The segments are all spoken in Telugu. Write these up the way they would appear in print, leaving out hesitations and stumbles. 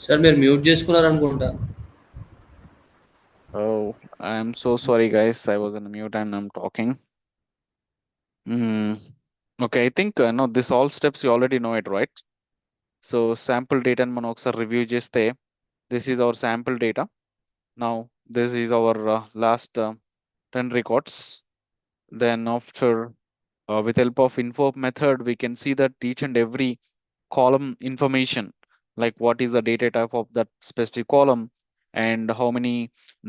సార్ మీరు mute చేసుకున్నారనుకుంటా. Oh, I'm so sorry, guys. I was on mute and I'm talking. Mm. Okay, I think no, this all steps you already know it, right? So sample data and మనం ఒకసారి review చేస్తే this is our sample data. Now this is our last 10 records. Then after with help of info method, we can see that each and every column information, like what is the data type of that specific column and how many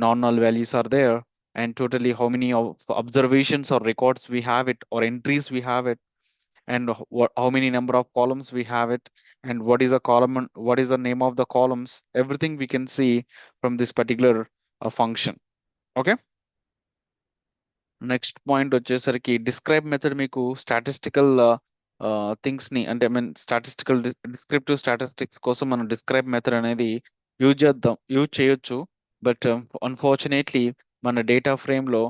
non-null values are there, and totally how many of observations or records we have it or entries we have it, and what how many number of columns we have it, and what is the column and what is the name of the columns, everything we can see from this particular function. Okay. Next point వచ్చేసరికి డిస్క్రైబ్ మెథడ్ మీకు స్టాటిస్టికల్ థింగ్స్ ని అంటే I mean statistical descriptive statistics కోసం మనం డిస్క్రైబ్ మెథడ్ అనేది యూజ్ చేయొచ్చు. బట్ అన్ఫార్చునేట్లీ మన డేటా ఫ్రేమ్ లో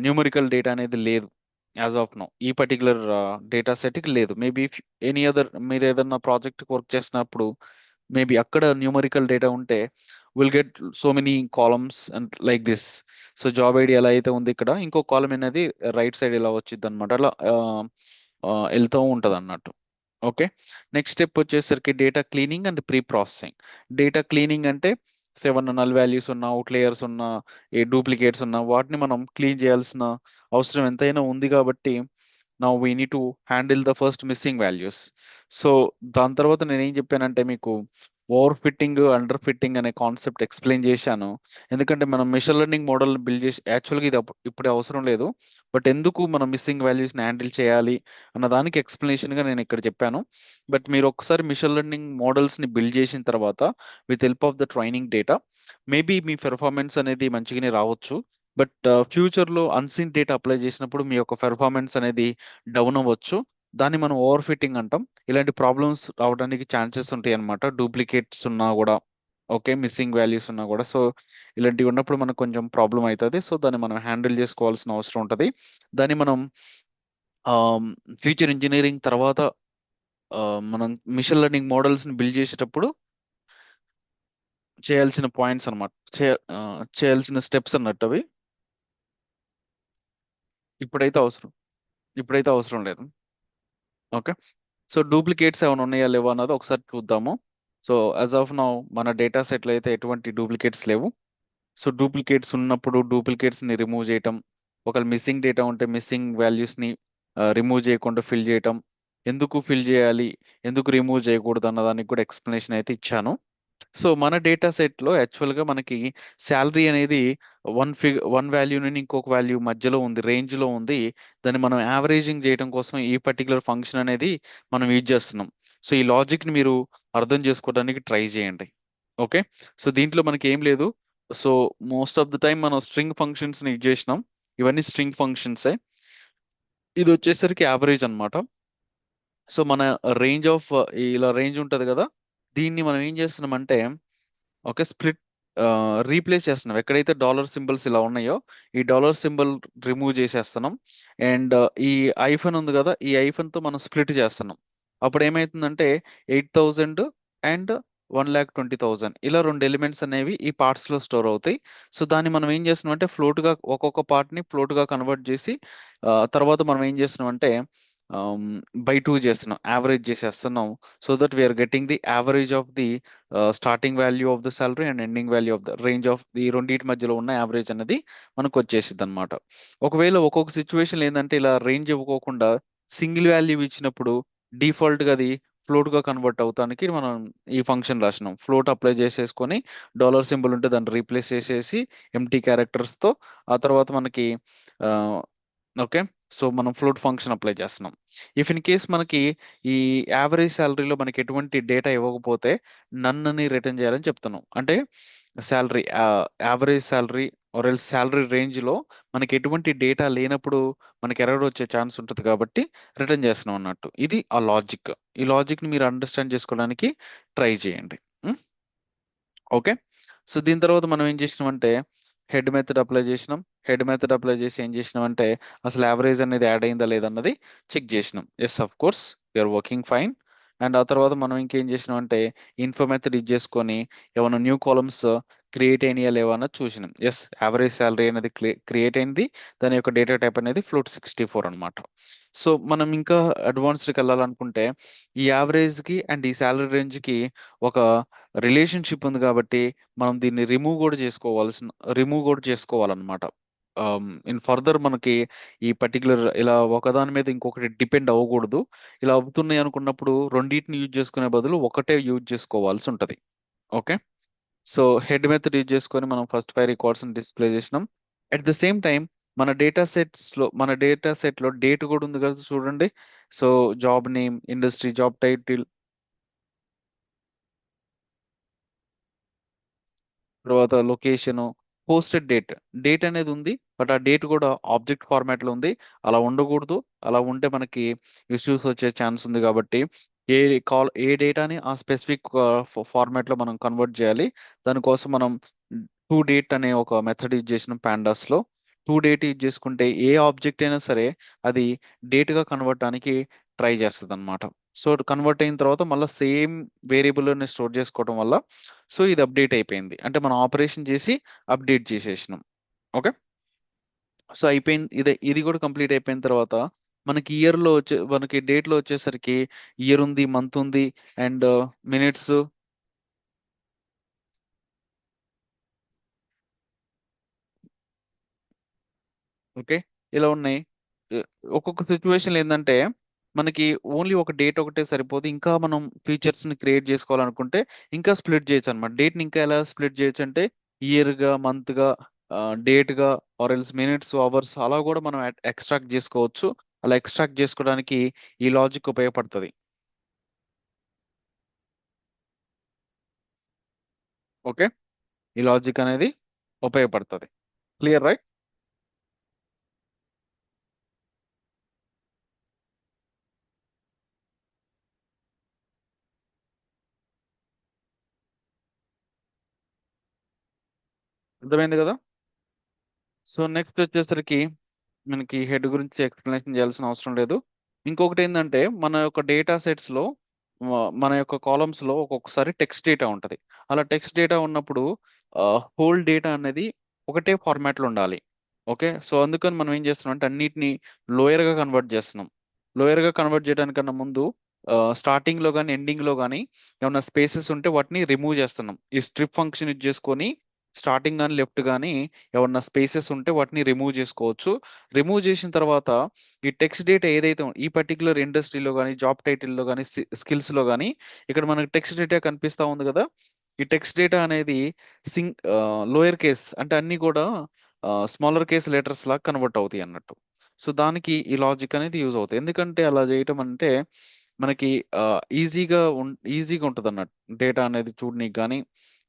న్యూమరికల్ డేటా అనేది లేదు యాజ్ ఆఫ్ నో. ఈ పర్టికులర్ డేటా సెట్ కి లేదు. మేబీ ఎనీ అదర్ మీరు ఏదన్నా ప్రాజెక్ట్ వర్క్ చేసినప్పుడు మేబీ అక్కడ న్యూమరికల్ డేటా ఉంటే will get so many columns and like this. So job ID ఎలా అయితే ఉంది ఇక్కడ ఇంకో కాలం అనేది రైట్ సైడ్ ఇలా వచ్చింది అనమాట. అలా వెళ్తూ ఉంటది అన్నట్టు. ఓకే. నెక్స్ట్ స్టెప్ వచ్చేసరికి data cleaning and pre processing. Data cleaning అంటే సెవెన్ నల్ వాల్యూస్ ఉన్న అవుట్లేయర్స్ ఉన్న ఏ డూప్లికేట్స్ ఉన్న వాటిని మనం క్లీన్ చేయాల్సిన అవసరం ఎంతైనా ఉంది కాబట్టి now we need to handle the first missing values. So దాని తర్వాత నేను ఏం చెప్పానంటే మీకు ఓవర్ ఫిట్టింగ్ అండర్ ఫిట్టింగ్ అనే కాన్సెప్ట్ ఎక్స్ప్లెయిన్ చేశాను. ఎందుకంటే మనం మిషన్ లెర్నింగ్ మోడల్ బిల్డ్ చేసి యాక్చువల్గా ఇది ఇప్పుడే అవసరం లేదు, బట్ ఎందుకు మనం మిస్సింగ్ వాల్యూస్ని హ్యాండిల్ చేయాలి అన్న దానికి ఎక్స్ప్లెనేషన్గా నేను ఇక్కడ చెప్పాను. బట్ మీరు ఒకసారి మిషన్ లెర్నింగ్ మోడల్స్ని బిల్డ్ చేసిన తర్వాత with help of the training data maybe me performance అనేది మంచిగానే రావచ్చు. బట్ ఫ్యూచర్లో అన్సీన్ డేటా అప్లై చేసినప్పుడు మీ యొక్క పెర్ఫార్మెన్స్ అనేది డౌన్ అవ్వచ్చు. దాన్ని మనం ఓవర్ ఫిట్టింగ్ అంటాం. ఇలాంటి ప్రాబ్లమ్స్ రావడానికి ఛాన్సెస్ ఉంటాయి అన్నమాట, డూప్లికేట్స్ ఉన్నా కూడా. ఓకే, మిస్సింగ్ వాల్యూస్ ఉన్నా కూడా. సో ఇలాంటివి ఉన్నప్పుడు మనకు కొంచెం ప్రాబ్లం అవుతుంది. సో దాన్ని మనం హ్యాండిల్ చేసుకోవాల్సిన అవసరం ఉంటుంది. దాన్ని మనం ఫ్యూచర్ ఇంజనీరింగ్ తర్వాత మనం మిషన్ లెర్నింగ్ మోడల్స్ని బిల్డ్ చేసేటప్పుడు చేయాల్సిన పాయింట్స్ అనమాట, చేయాల్సిన స్టెప్స్ అన్నట్టు అవి. ఇప్పుడైతే అవసరం ఇప్పుడైతే అవసరం లేదు. ఓకే. సో డూప్లికేట్స్ ఏమైనా ఉన్నాయా లేవా అన్నది ఒకసారి చూద్దాము. సో యాజ్ ఆఫ్ నౌ మన డేటా సెట్లో అయితే ఎటువంటి డూప్లికేట్స్ లేవు. సో డూప్లికేట్స్ ఉన్నప్పుడు డూప్లికేట్స్ని రిమూవ్ చేయటం, ఒకవేళ మిస్సింగ్ డేటా ఉంటే మిస్సింగ్ వాల్యూస్ని రిమూవ్ చేయకుండా ఫిల్ చేయటం, ఎందుకు ఫిల్ చేయాలి ఎందుకు రిమూవ్ చేయకూడదు అన్న దానికి కూడా ఎక్స్ప్లెనేషన్ అయితే ఇచ్చాను. సో మన డేటా సెట్లో యాక్చువల్గా మనకి శాలరీ అనేది వన్ వాల్యూ నుండి ఇంకొక వాల్యూ మధ్యలో ఉంది, రేంజ్లో ఉంది. దాన్ని మనం యావరేజింగ్ చేయడం కోసం ఈ పర్టికులర్ ఫంక్షన్ అనేది మనం యూజ్ చేస్తున్నాం. సో ఈ లాజిక్ని మీరు అర్థం చేసుకోవడానికి ట్రై చేయండి. ఓకే. సో దీంట్లో మనకి ఏం లేదు. So most of the time మనం స్ట్రింగ్ ఫంక్షన్స్ని యూజ్ చేసినాం. ఇవన్నీ స్ట్రింగ్ ఫంక్షన్సే. ఇది వచ్చేసరికి యావరేజ్ అన్నమాట. సో మన రేంజ్ ఆఫ్ ఇలా రేంజ్ ఉంటుంది కదా, దీన్ని మనం ఏం చేస్తున్నామంటే ఓకే స్ప్లిట్ రీప్లేస్ చేస్తున్నాం. ఎక్కడైతే డాలర్ సింబల్స్ ఇలా ఉన్నాయో ఈ డాలర్ సింబల్ రిమూవ్ చేసేస్తున్నాం. అండ్ ఈ ఐఫన్ ఉంది కదా, ఈ ఐఫన్తో మనం స్ప్లిట్ చేస్తున్నాం. అప్పుడు ఏమవుతుందంటే 8,000 అండ్ 1,20,000 ఇలా రెండు ఎలిమెంట్స్ అనేవి ఈ పార్ట్స్లో స్టోర్ అవుతాయి. సో దాన్ని మనం ఏం చేస్తున్నాం అంటే ఫ్లోట్గా ఒక్కొక్క పార్ట్ని ఫ్లోట్గా కన్వర్ట్ చేసి తర్వాత మనం ఏం చేస్తున్నాం అంటే బై టూ చేస్తున్నాం, యావరేజ్ చేసేస్తున్నాం. So that we are getting the average of the starting value of the salary and ending value of the range of the రెండింటి మధ్యలో ఉన్న యావరేజ్ అనేది మనకు వచ్చేసింది అనమాట. ఒకవేళ ఒక్కొక్క సిచ్యువేషన్ ఏంటంటే ఇలా రేంజ్ ఇవ్వకోకుండా సింగిల్ వాల్యూ ఇచ్చినప్పుడు డిఫాల్ట్ గా అది ఫ్లోట్ గా కన్వర్ట్ అవుతానికి మనం ఈ ఫంక్షన్ రాసినాం. ఫ్లోట్ అప్లై చేసేసుకొని డాలర్ సింబల్ ఉంటే దాన్ని రీప్లేస్ చేసేసి ఎంటీ క్యారెక్టర్స్ తో ఆ తర్వాత మనకి ఓకే. సో మనం ఫ్లోట్ ఫంక్షన్ అప్లై చేస్తున్నాం. ఇఫ్ ఇన్ కేస్ మనకి ఈ యావరేజ్ శాలరీలో మనకి ఎటువంటి డేటా ఇవ్వకపోతే నన్ అని రిటర్న్ చేయాలని చెప్తున్నాం. అంటే salary average salary or else salary రేంజ్లో మనకి ఎటువంటి డేటా లేనప్పుడు మనకి ఎర్రర్ వచ్చే ఛాన్స్ ఉంటుంది కాబట్టి రిటర్న్ చేస్తున్నాం అన్నట్టు. ఇది ఆ లాజిక్. ఈ లాజిక్ని మీరు అండర్స్టాండ్ చేసుకోవడానికి ట్రై చేయండి. ఓకే. సో దీని తర్వాత మనం ఏం చేసినామంటే హెడ్ మెథడ్ అప్లై చేసినాం. హెడ్ మెథడ్ అప్లై చేసి ఏం చేసినామంటే అసలు యావరేజ్ అనేది యాడ్ అయిందా లేదన్నది చెక్ చేసినాం. Yes, of course you are working fine. And ఆ తర్వాత మనం ఇంకేం చేసినాం అంటే ఇన్ఫో మెథడ్ యూజ్ చేసుకొని ఏమైనా న్యూ కాలమ్స్ క్రియేట్ అయినాయా లేవా అన్నది చూసినాం. ఎస్, యావరేజ్ శాలరీ అనేది క్రియేట్ అయింది. దాని యొక్క డేటా టైప్ అనేది float 64 అనమాట. సో మనం ఇంకా అడ్వాన్స్డ్కి వెళ్ళాలనుకుంటే ఈ యావరేజ్ కి అండ్ ఈ శాలరీ రేంజ్ కి ఒక రిలేషన్షిప్ ఉంది కాబట్టి మనం దీన్ని రిమూవ్ కూడా చేసుకోవాలన్నమాట. ఇన్ ఫర్దర్ మనకి ఈ పర్టికులర్ ఇలా ఒకదాని మీద ఇంకొకటి డిపెండ్ అవ్వకూడదు. ఇలా అవుతున్నాయి అనుకున్నప్పుడు రెండింటిని యూజ్ చేసుకునే బదులు ఒకటే యూజ్ చేసుకోవాల్సి ఉంటది. Okay. So head method use చేసుకొని మనం ఫస్ట్ 5 రికార్డ్స్ డిస్ప్లే చేసినాం. అట్ ద సేమ్ టైం మన డేటా సెట్ లో డేట్ కూడా ఉంది కదా చూడండి. So job name, industry, job title, తర్వాత లొకేషన్, పోస్టెడ్ డేట్ అనేది ఉంది. బట్ ఆ డేట్ కూడా ఆబ్జెక్ట్ ఫార్మాట్ లో ఉంది. అలా ఉండకూడదు. అలా ఉంటే మనకి ఇష్యూస్ వచ్చే ఛాన్స్ ఉంది కాబట్టి ఏ డేటాని ఆ స్పెసిఫిక్ ఫార్మాట్ లో మనం కన్వర్ట్ చేయాలి. దానికోసం మనం టు డేట్ అనే ఒక మెథడ్ యూజ్ చేసిన pandas లో. టు డేట్ యూజ్ చేసుకుంటే ఏ ఆబ్జెక్ట్ అయినా సరే అది డేట్ గా కన్వర్ట్ అవడానికి ట్రై చేస్తుంది అనమాట. సో కన్వర్ట్ అయిన తర్వాత మళ్ళీ సేమ్ వేరియబుల్ స్టోర్ చేసుకోవడం వల్ల సో ఇది అప్డేట్ అయిపోయింది. అంటే మనం ఆపరేషన్ చేసి అప్డేట్ చేసేసినాం. ఓకే. సో అయిపోయింది. ఇది కూడా కంప్లీట్ అయిపోయిన తర్వాత మనకి డేట్ లో వచ్చేసరికి ఇయర్ ఉంది, మంత్ ఉంది, అండ్ మినిట్స్. ఓకే. ఇలా ఉన్నాయి. ఎ- ఒక్కొక్క సిచ్యువేషన్ ఏంటంటే మనకి ఓన్లీ ఒక డేట్ ఒకటే సరిపోదు. ఇంకా మనం ఫీచర్స్ ని క్రియేట్ చేసుకోవాలనుకుంటే ఇంకా స్ప్లిట్ చేయొచ్చు అనమాట. డేట్ ని ఇంకా ఎలా స్ప్లిట్ చేయొచ్చు అంటే ఇయర్ గా, మంత్ గా, డేట్ గా, ఆర్ ఎల్స్ మినిట్స్, అవర్స్ అలా కూడా మనం ఎక్స్ట్రాక్ట్ చేసుకోవచ్చు. అలా ఎక్స్ట్రాక్ట్ చేసుకోవడానికి ఈ లాజిక్ ఉపయోగపడుతుంది. ఓకే. ఈ లాజిక్ అనేది ఉపయోగపడుతుంది. Clear right? అర్థమైంది కదా? సో నెక్స్ట్ వచ్చేసరికి మనకి హెడ్ గురించి ఎక్స్ప్లెనేషన్ చేయాల్సిన అవసరం లేదు. ఇంకొకటి ఏంటంటే మన యొక్క డేటా సెట్స్ లో మన యొక్క కాలమ్స్ లో ఒక్కొక్కసారి టెక్స్ట్ డేటా ఉంటది. అలా టెక్స్ట్ డేటా ఉన్నప్పుడు హోల్ డేటా అనేది ఒకటే ఫార్మాట్ లో ఉండాలి. ఓకే. సో అందుకని మనం ఏం చేస్తున్నాం అంటే అన్నిటిని లోయర్ గా కన్వర్ట్ చేస్తున్నాం. లోయర్ గా కన్వర్ట్ చేయడానికన్నా ముందు స్టార్టింగ్ లో కానీ ఎండింగ్ లో కానీ ఏమైనా స్పేసెస్ ఉంటే వాటిని రిమూవ్ చేస్తున్నాం. ఈ స్ట్రిప్ ఫంక్షన్ యూజ్ చేసుకొని స్టార్టింగ్ కానీ లెఫ్ట్ కానీ ఏమన్నా స్పేసెస్ ఉంటే వాటిని రిమూవ్ చేసుకోవచ్చు. రిమూవ్ చేసిన తర్వాత ఈ టెక్స్ట్ డేటా ఏదైతే ఈ పర్టికులర్ ఇండస్ట్రీలో కానీ, జాబ్ టైటిల్లో కానీ, స్కిల్స్ లో కానీ ఇక్కడ మనకి టెక్స్ట్ డేటా కనిపిస్తా ఉంది కదా. ఈ టెక్స్ట్ డేటా అనేది లోయర్ కేస్ అంటే అన్ని కూడా స్మాలర్ కేస్ లెటర్స్ లాగా కన్వర్ట్ అవుతాయి అన్నట్టు. సో దానికి ఈ లాజిక్ అనేది యూజ్ అవుతుంది. ఎందుకంటే అలా చేయటం అంటే మనకి ఈజీగా ఉంటుంది అన్నట్టు. డేటా అనేది చూడనీకి కానీ,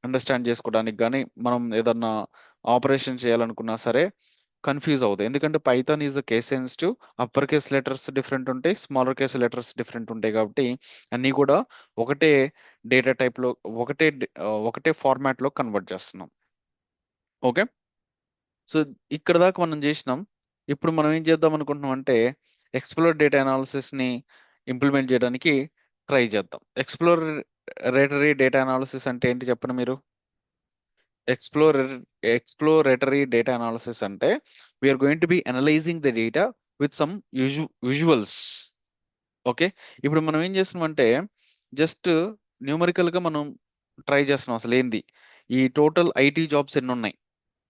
అండర్స్టాండ్ చేసుకోవడానికి కానీ, మనం ఏదన్నా ఆపరేషన్ చేయాలనుకున్నా సరే కన్ఫ్యూజ్ అవుతుంది. ఎందుకంటే Python is the case sensitive. Upper case letters different ఉంటాయి, స్మాలర్ కేస్ లెటర్స్ డిఫరెంట్ ఉంటాయి కాబట్టి అన్నీ కూడా ఒకటే డేటా టైప్ లో ఒకటే ఫార్మాట్ లో కన్వర్ట్ చేస్తున్నాం. ఓకే. సో ఇక్కడ దాకా మనం చేసినాం. ఇప్పుడు మనం ఏం చేద్దాం అనుకుంటున్నాం అంటే ఎక్స్ప్లోర్ డేటా అనాలిసిస్ ని ఇంప్లిమెంట్ చేయడానికి ట్రై చేద్దాం. ఎక్స్ప్లోరేటరీ డేటా అనాలిసిస్ అంటే ఏంటి చెప్పండి మీరు? ఎక్స్ప్లోర్ ఎక్స్ప్లోరేటరీ డేటా అనాలిసిస్ అంటే we are going to be analysing the data with some visuals. Okay. ఇప్పుడు మనం ఏం చేస్తున్నాం అంటే జస్ట్ న్యూమరికల్ గా మనం ట్రై చేస్తున్నాం. అసలు ఏంది ఈ టోటల్ ఐటీ జాబ్స్ ఎన్ని ఉన్నాయి,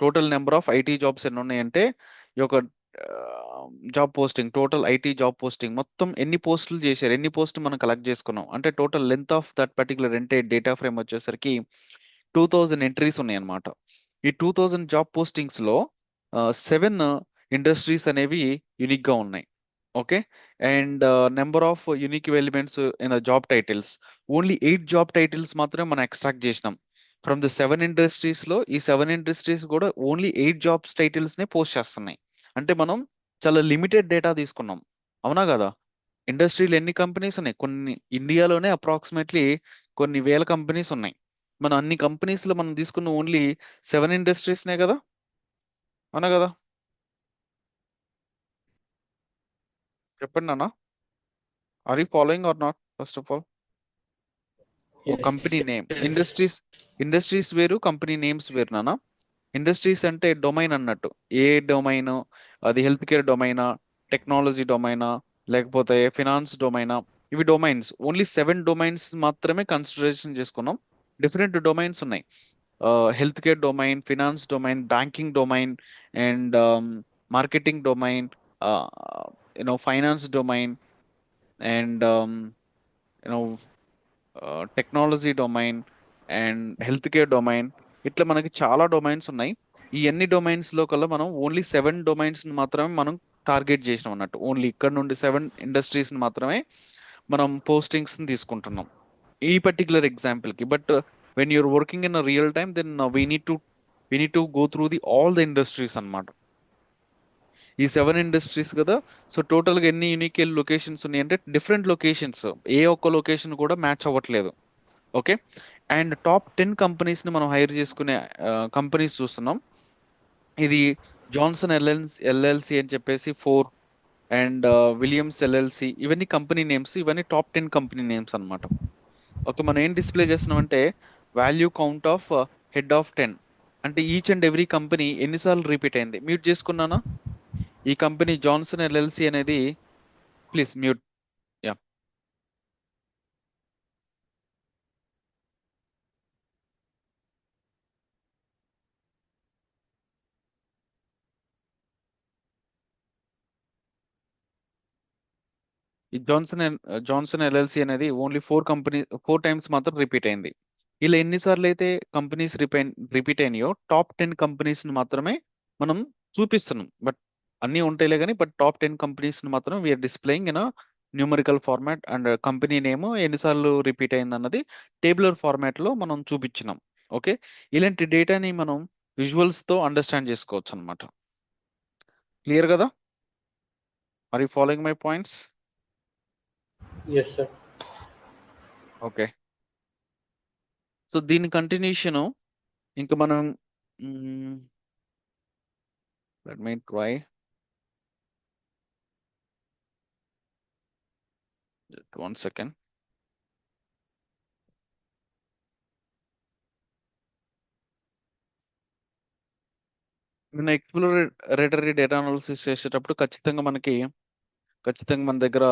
total number of IT jobs ఎన్ని ఉన్నాయంటే ఈ యొక్క టోటల్ ఐటీ జాబ్ పోస్టింగ్ మొత్తం ఎన్ని పోస్టులు చేశారు, ఎన్ని పోస్టులు మనం కలెక్ట్ చేసుకున్నాం అంటే total length of that particular data frame వచ్చేసరికి 2000 ఎంట్రీస్ ఉన్నాయి అన్నమాట. ఈ 2000 జాబ్ పోస్టింగ్స్ లో 7 ఇండస్ట్రీస్ అనేవి యునిక్ గా ఉన్నాయి. Okay. And number of unique elements in job titles, only 8 job titles మాత్రమే మనం ఎక్స్ట్రాక్ట్ చేసినాం ఫ్రమ్ ది 7 ఇండస్ట్రీస్ లో. ఈ 7 ఇండస్ట్రీస్ కూడా ఓన్లీ 8 జాబ్స్ టైటిల్స్ నే పోస్ట్ చేస్తున్నాయి. అంటే మనం చాలా లిమిటెడ్ డేటా తీసుకున్నాం. అవునా కదా? ఇండస్ట్రీలో ఎన్ని కంపెనీస్ ఉన్నాయి? కొన్ని ఇండియాలోనే అప్రాక్సిమేట్లీ కొన్ని వేల కంపెనీస్ ఉన్నాయి. మనం అన్ని కంపెనీస్ లో మనం తీసుకున్న ఓన్లీ 7 ఇండస్ట్రీస్నే కదా. అవునా కదా? చెప్పండి అన్న. Are you following or not first of all? Company Yes. Name. Yes. Industries వేరు, కంపెనీ నేమ్స్ వేరు నాన్న. ఇండస్ట్రీస్ అంటే డొమైన్ అన్నట్టు. ఏ డొమైన్? అది హెల్త్ కేర్ డొమైనా, టెక్నాలజీ డొమైనా, లేకపోతే ఫినాన్స్ డొమైనా? ఇవి డొమైన్స్. ఓన్లీ 7 డొమైన్స్ మాత్రమే కన్సిడరేషన్ చేసుకున్నాం. డిఫరెంట్ డొమైన్స్ ఉన్నాయి. Health care domain, finance domain, banking domain, and marketing domain, finance domain, and you know technology domain, and health care domain. ఇట్లా మనకి చాలా డొమైన్స్ ఉన్నాయి. ఈ అన్ని డొమైన్స్ లో కల్లా మనం ఓన్లీ 7 డొమైన్స్ మాత్రమే మనం టార్గెట్ చేసినాం అన్నట్టు. ఓన్లీ ఇక్కడ నుండి 7 ఇండస్ట్రీస్ మాత్రమే మనం పోస్టింగ్స్ తీసుకుంటున్నాం ఈ పర్టికులర్ ఎగ్జాంపుల్ కి. But when you're working in real time, then we need to go through the all the industries అన్నమాట. ఈ 7 ఇండస్ట్రీస్ కదా. సో టోటల్ గా ఎన్ని యూనిక్ లొకేషన్స్ ఉన్నాయి అంటే డిఫరెంట్ లొకేషన్స్. ఏ ఒక్క లొకేషన్ కూడా మ్యాచ్ అవ్వట్లేదు. ఓకే. అండ్ టాప్ 10 కంపెనీస్ ని మనం హైర్ చేసుకునే కంపెనీస్ చూస్తున్నాం. ఇది జాన్సన్ ఎల్ఎల్సి అని చెప్పేసి 4, అండ్ విలియమ్స్ ఎల్ఎల్సి. ఇవన్నీ కంపెనీ నేమ్స్. ఇవన్నీ టాప్ 10 కంపెనీ నేమ్స్ అన్నమాట. ఓకే. మనం ఏం డిస్ప్లే చేస్తున్నాం అంటే value count of head of 10. అంటే ఈచ్ అండ్ ఎవ్రీ కంపెనీ ఎన్నిసార్లు రిపీట్ అయింది. మ్యూట్ చేసుకున్నానా? ఈ కంపెనీ జాన్సన్ ఎల్ఎల్సి అనేది, ప్లీజ్ మ్యూట్. యా. ఈ జాన్సన్ ఎల్ఎల్సి అనేది ఓన్లీ 4 టైమ్స్ మాత్రం రిపీట్ అయింది. ఇలా ఎన్నిసార్లు అయితే కంపెనీస్ రిపీట్ అయినాయో టాప్ 10 కంపెనీస్ ని మాత్రమే మనం చూపిస్తున్నాం. బట్ అన్నీ ఉంటాయిలే కానీ, బట్ టాప్ 10 కంపెనీస్ ని మాత్రం we are displaying in numerical format. And company name ఎన్నిసార్లు రిపీట్ అయింది అన్నది టేబులర్ ఫార్మాట్ లో మనం చూపించినాం. ఓకే. ఇలాంటి డేటాని మనం విజువల్స్ తో అండర్స్టాండ్ చేసుకోవచ్చు అనమాట. క్లియర్ కదా? Are you following my points? Yes, sir. Okay. So దీని కంటిన్యూషన్ ఇంకా మనం, let me try. One second. నేను ఎక్స్ప్లోరేటరీ డేటా అనాలిసిస్ చేసేటప్పుడు ఖచ్చితంగా మన దగ్గర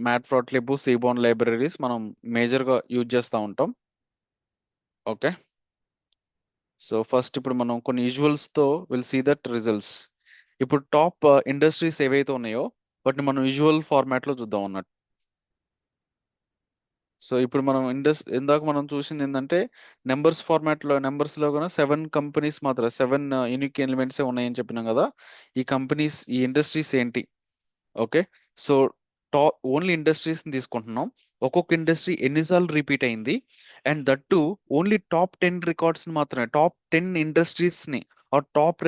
మ్యాట్ ప్లాట్లిబ్, సీబాన్ లైబ్రరీస్ మనం మేజర్ గా యూజ్ చేస్తూ ఉంటాం. ఓకే. సో ఫస్ట్ ఇప్పుడు మనం కొన్ని విజువల్స్ తో విల్ సీ దట్ రిజల్ట్స్. ఇప్పుడు టాప్ ఇండస్ట్రీస్ ఏవైతే ఉన్నాయో వాటిని మనం విజువల్ ఫార్మాట్ లో చూద్దాం అన్నట్టు. సో ఇప్పుడు మనం ఇందాక మనం చూసింది ఏంటంటే నెంబర్స్ లో కూడా 7 కంపెనీస్ మాత్రం 7 యూనిక్ ఎలిమెంట్స్ ఉన్నాయని చెప్పినాం కదా. ఈ ఇండస్ట్రీస్ ఏంటి? ఓకే. సో ఓన్లీ ఇండస్ట్రీస్ ని తీసుకుంటున్నాం. ఒక్కొక్క ఇండస్ట్రీ ఎన్నిసార్లు రిపీట్ అయింది, and that only top 10 records ని మాత్రమే, టాప్ 10 ఇండస్ట్రీస్ ని టాప్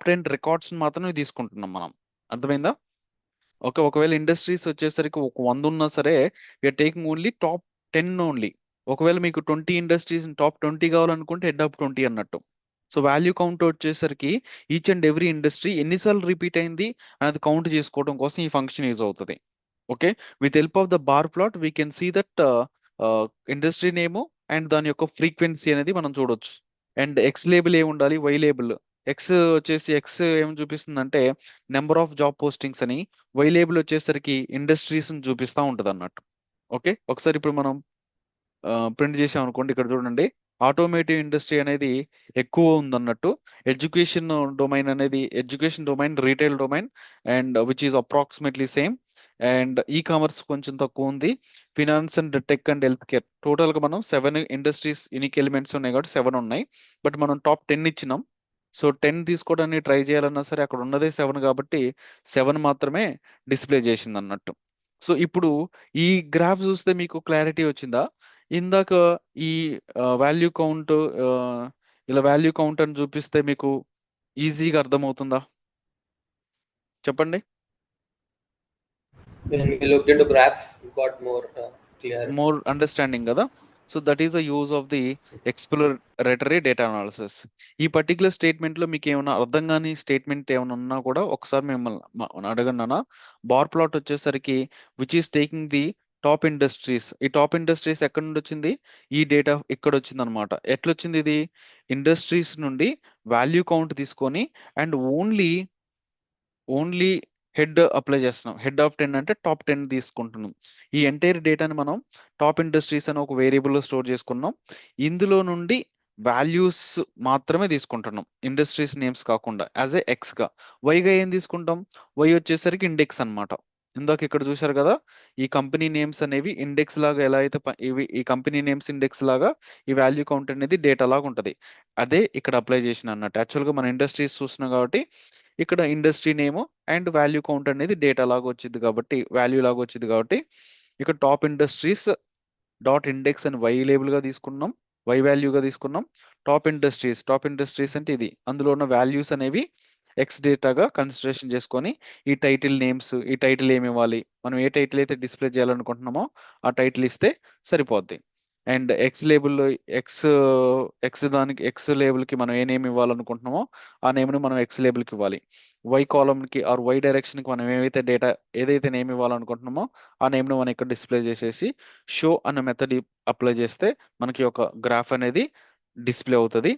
10 రికార్డ్స్ ని మాత్రమే తీసుకుంటున్నాం మనం. అర్థమైందా? ఓకే. ఒకవేళ ఇండస్ట్రీస్ వచ్చేసరికి ఒక 100 ఉన్నా సరే, we are taking only top 10 only. ఒకవేళ మీకు 20 ఇండస్ట్రీస్ టాప్ 20 కావాలనుకుంటే హెడ్ ఆఫ్ 20 అన్నట్టు. సో వాల్యూ కౌంట్ వచ్చేసరికి ఈచ్ అండ్ ఎవ్రీ ఇండస్ట్రీ ఎన్నిసార్లు రిపీట్ అయింది అనేది కౌంట్ చేసుకోవడం కోసం ఈ ఫంక్షన్ యూజ్ అవుతుంది. Okay. With help of the bar plot we can see that industry name and దాని యొక్క ఫ్రీక్వెన్సీ అనేది మనం చూడొచ్చు. అండ్ ఎక్స్ లేబుల్ ఏమి ఉండాలి, వై లేబుల్. ఎక్స్ ఏం చూపిస్తుందంటే నెంబర్ ఆఫ్ జాబ్ పోస్టింగ్స్ అని, వై లేబుల్ వచ్చేసరికి ఇండస్ట్రీస్ చూపిస్తూ ఉంటుంది అన్నట్టు. ఓకే. ఒకసారి ఇప్పుడు మనం ప్రింట్ చేసాం అనుకోండి, ఇక్కడ చూడండి ఆటోమేటివ్ ఇండస్ట్రీ అనేది ఎక్కువ ఉందన్నట్టు. Education domain, retail domain, and which is approximately same. And e commerce కొంచెం తక్కువ ఉంది. Finance and tech and health care total గా మనం 7 ఇండస్ట్రీస్ యూనిక్ ఎలిమెంట్స్ ఉన్నాయి కాబట్టి 7 ఉన్నాయి. బట్ మనం టాప్ 10 ఇచ్చినాం. సో 10 తీసుకోవడానికి ట్రై చేయాలన్నా సరే అక్కడ ఉన్నదే 7 కాబట్టి 7 మాత్రమే డిస్ప్లే చేసింది అన్నట్టు. సో ఇప్పుడు ఈ గ్రాఫ్ చూస్తే మీకు క్లారిటీ వచ్చిందా? ఇందాక ఈ వాల్యూ కౌంట్, ఇలా వాల్యూ కౌంట్ అని చూపిస్తే మీకు ఈజీగా అర్థమవుతుందా? చెప్పండి. When we looked into graph, got more clarity. More understanding కదా. So that is the use of the exploratory data analysis. ఈ పర్టికులర్ స్టేట్మెంట్ లో మీకు ఏమైనా అర్థం కాని స్టేట్మెంట్ ఏమైనా ఉన్నా కూడా ఒకసారి మిమ్మల్ని అడగండి. బార్ ప్లాట్ వచ్చేసరికి which is taking the top industries. ఈ టాప్ ఇండస్ట్రీస్ ఎక్కడి నుండి వచ్చింది? ఈ డేటా ఇక్కడ వచ్చింది అనమాట. ఎట్లొచ్చింది ఇది? ఇండస్ట్రీస్ నుండి వాల్యూ కౌంట్ తీసుకొని అండ్ ఓన్లీ హెడ్ అప్లై చేస్తున్నాం. హెడ్ ఆఫ్ 10 అంటే టాప్ 10 తీసుకుంటున్నాం. ఈ ఎంటైర్ డేటాని మనం టాప్ ఇండస్ట్రీస్ అని ఒక వేరియబుల్లో స్టోర్ చేసుకున్నాం. ఇందులో నుండి వాల్యూస్ మాత్రమే తీసుకుంటున్నాం, ఇండస్ట్రీస్ నేమ్స్ కాకుండా, యాజ్ ఏ ఎక్స్గా. వైగా ఏం తీసుకుంటాం? వై వచ్చేసరికి ఇండెక్స్ అన్నమాట. ఇందాక ఇక్కడ చూశారు కదా, ఈ కంపెనీ నేమ్స్ అనేవి ఇండెక్స్ లాగా ఎలా అయితే ఈ కంపెనీ నేమ్స్ ఇండెక్స్ లాగా ఈ వాల్యూ కౌంట్ అనేది డేటా లాగా ఉంటుంది. అదే ఇక్కడ అప్లై చేసిన అన్నట్టు. యాక్చువల్గా మన ఇండస్ట్రీస్ చూస్తున్నాం కాబట్టి ఇక్కడ industry name and value count అనేది డేటా లాగా వచ్చింది కాబట్టి, వాల్యూ లాగా వచ్చింది కాబట్టి ఇక్కడ టాప్ ఇండస్ట్రీస్ డాట్ ఇండెక్స్ అని వై లేబుల్గా తీసుకున్నాం, వై వాల్యూగా తీసుకున్నాం. టాప్ ఇండస్ట్రీస్ అంటే ఇది, అందులో ఉన్న వాల్యూస్ అనేవి ఎక్స్ డేటాగా కన్సిడరేషన్ చేసుకొని ఈ టైటిల్ నేమ్స్, ఈ టైటిల్ ఏమి ఇవ్వాలి, మనం ఏ టైటిల్ అయితే డిస్ప్లే చేయాలనుకుంటున్నామో ఆ టైటిల్ ఇస్తే సరిపోద్ది. అండ్ ఎక్స్ లేబుల్లో ఎక్స్ దానికి ఎక్స్ లేబుల్కి మనం ఏ నేమ్ ఇవ్వాలనుకుంటున్నామో ఆ నేమ్ని మనం ఎక్స్ లేబుల్కి ఇవ్వాలి. వై కాలమ్కి ఆర్ వై డైరెక్షన్కి మనం ఏదైతే నేమ్ ఇవ్వాలనుకుంటున్నామో ఆ నేమ్ని మనం ఇక్కడ డిస్ప్లే చేసేసి షో అనే మెథడ్ అప్లై చేస్తే మనకి ఒక గ్రాఫ్ అనేది డిస్ప్లే అవుతుంది.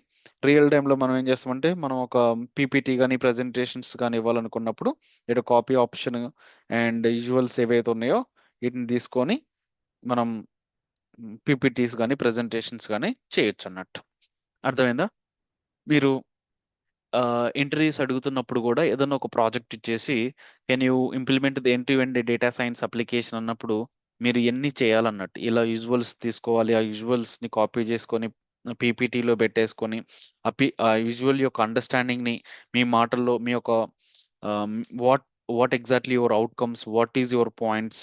రియల్ టైంలో మనం ఏం చేస్తామంటే, మనం ఒక పీపీటీ కానీ ప్రజెంటేషన్స్ కానీ ఇవ్వాలనుకున్నప్పుడు ఇక్కడ కాపీ ఆప్షన్ అండ్ విజువల్స్ ఏవైతే ఉన్నాయో వీటిని తీసుకొని మనం పీపీటీస్ కానీ ప్రజెంటేషన్స్ కానీ చేయొచ్చు అన్నట్టు. అర్థమైందా? మీరు ఇంటర్వ్యూస్ అడుగుతున్నప్పుడు కూడా ఏదైనా ఒక ప్రాజెక్ట్ ఇచ్చేసి can you implement the end to end data science application అన్నప్పుడు మీరు ఎన్ని చేయాలన్నట్టు. ఇలా యూజువల్స్ తీసుకోవాలి, ఆ యూజువల్స్ని కాపీ చేసుకొని పీపీటీలో పెట్టేసుకొని ఆ యూజువల్ యొక్క అండర్స్టాండింగ్ని మీ మాటల్లో, మీ యొక్క what what exactly your outcomes, what is your points,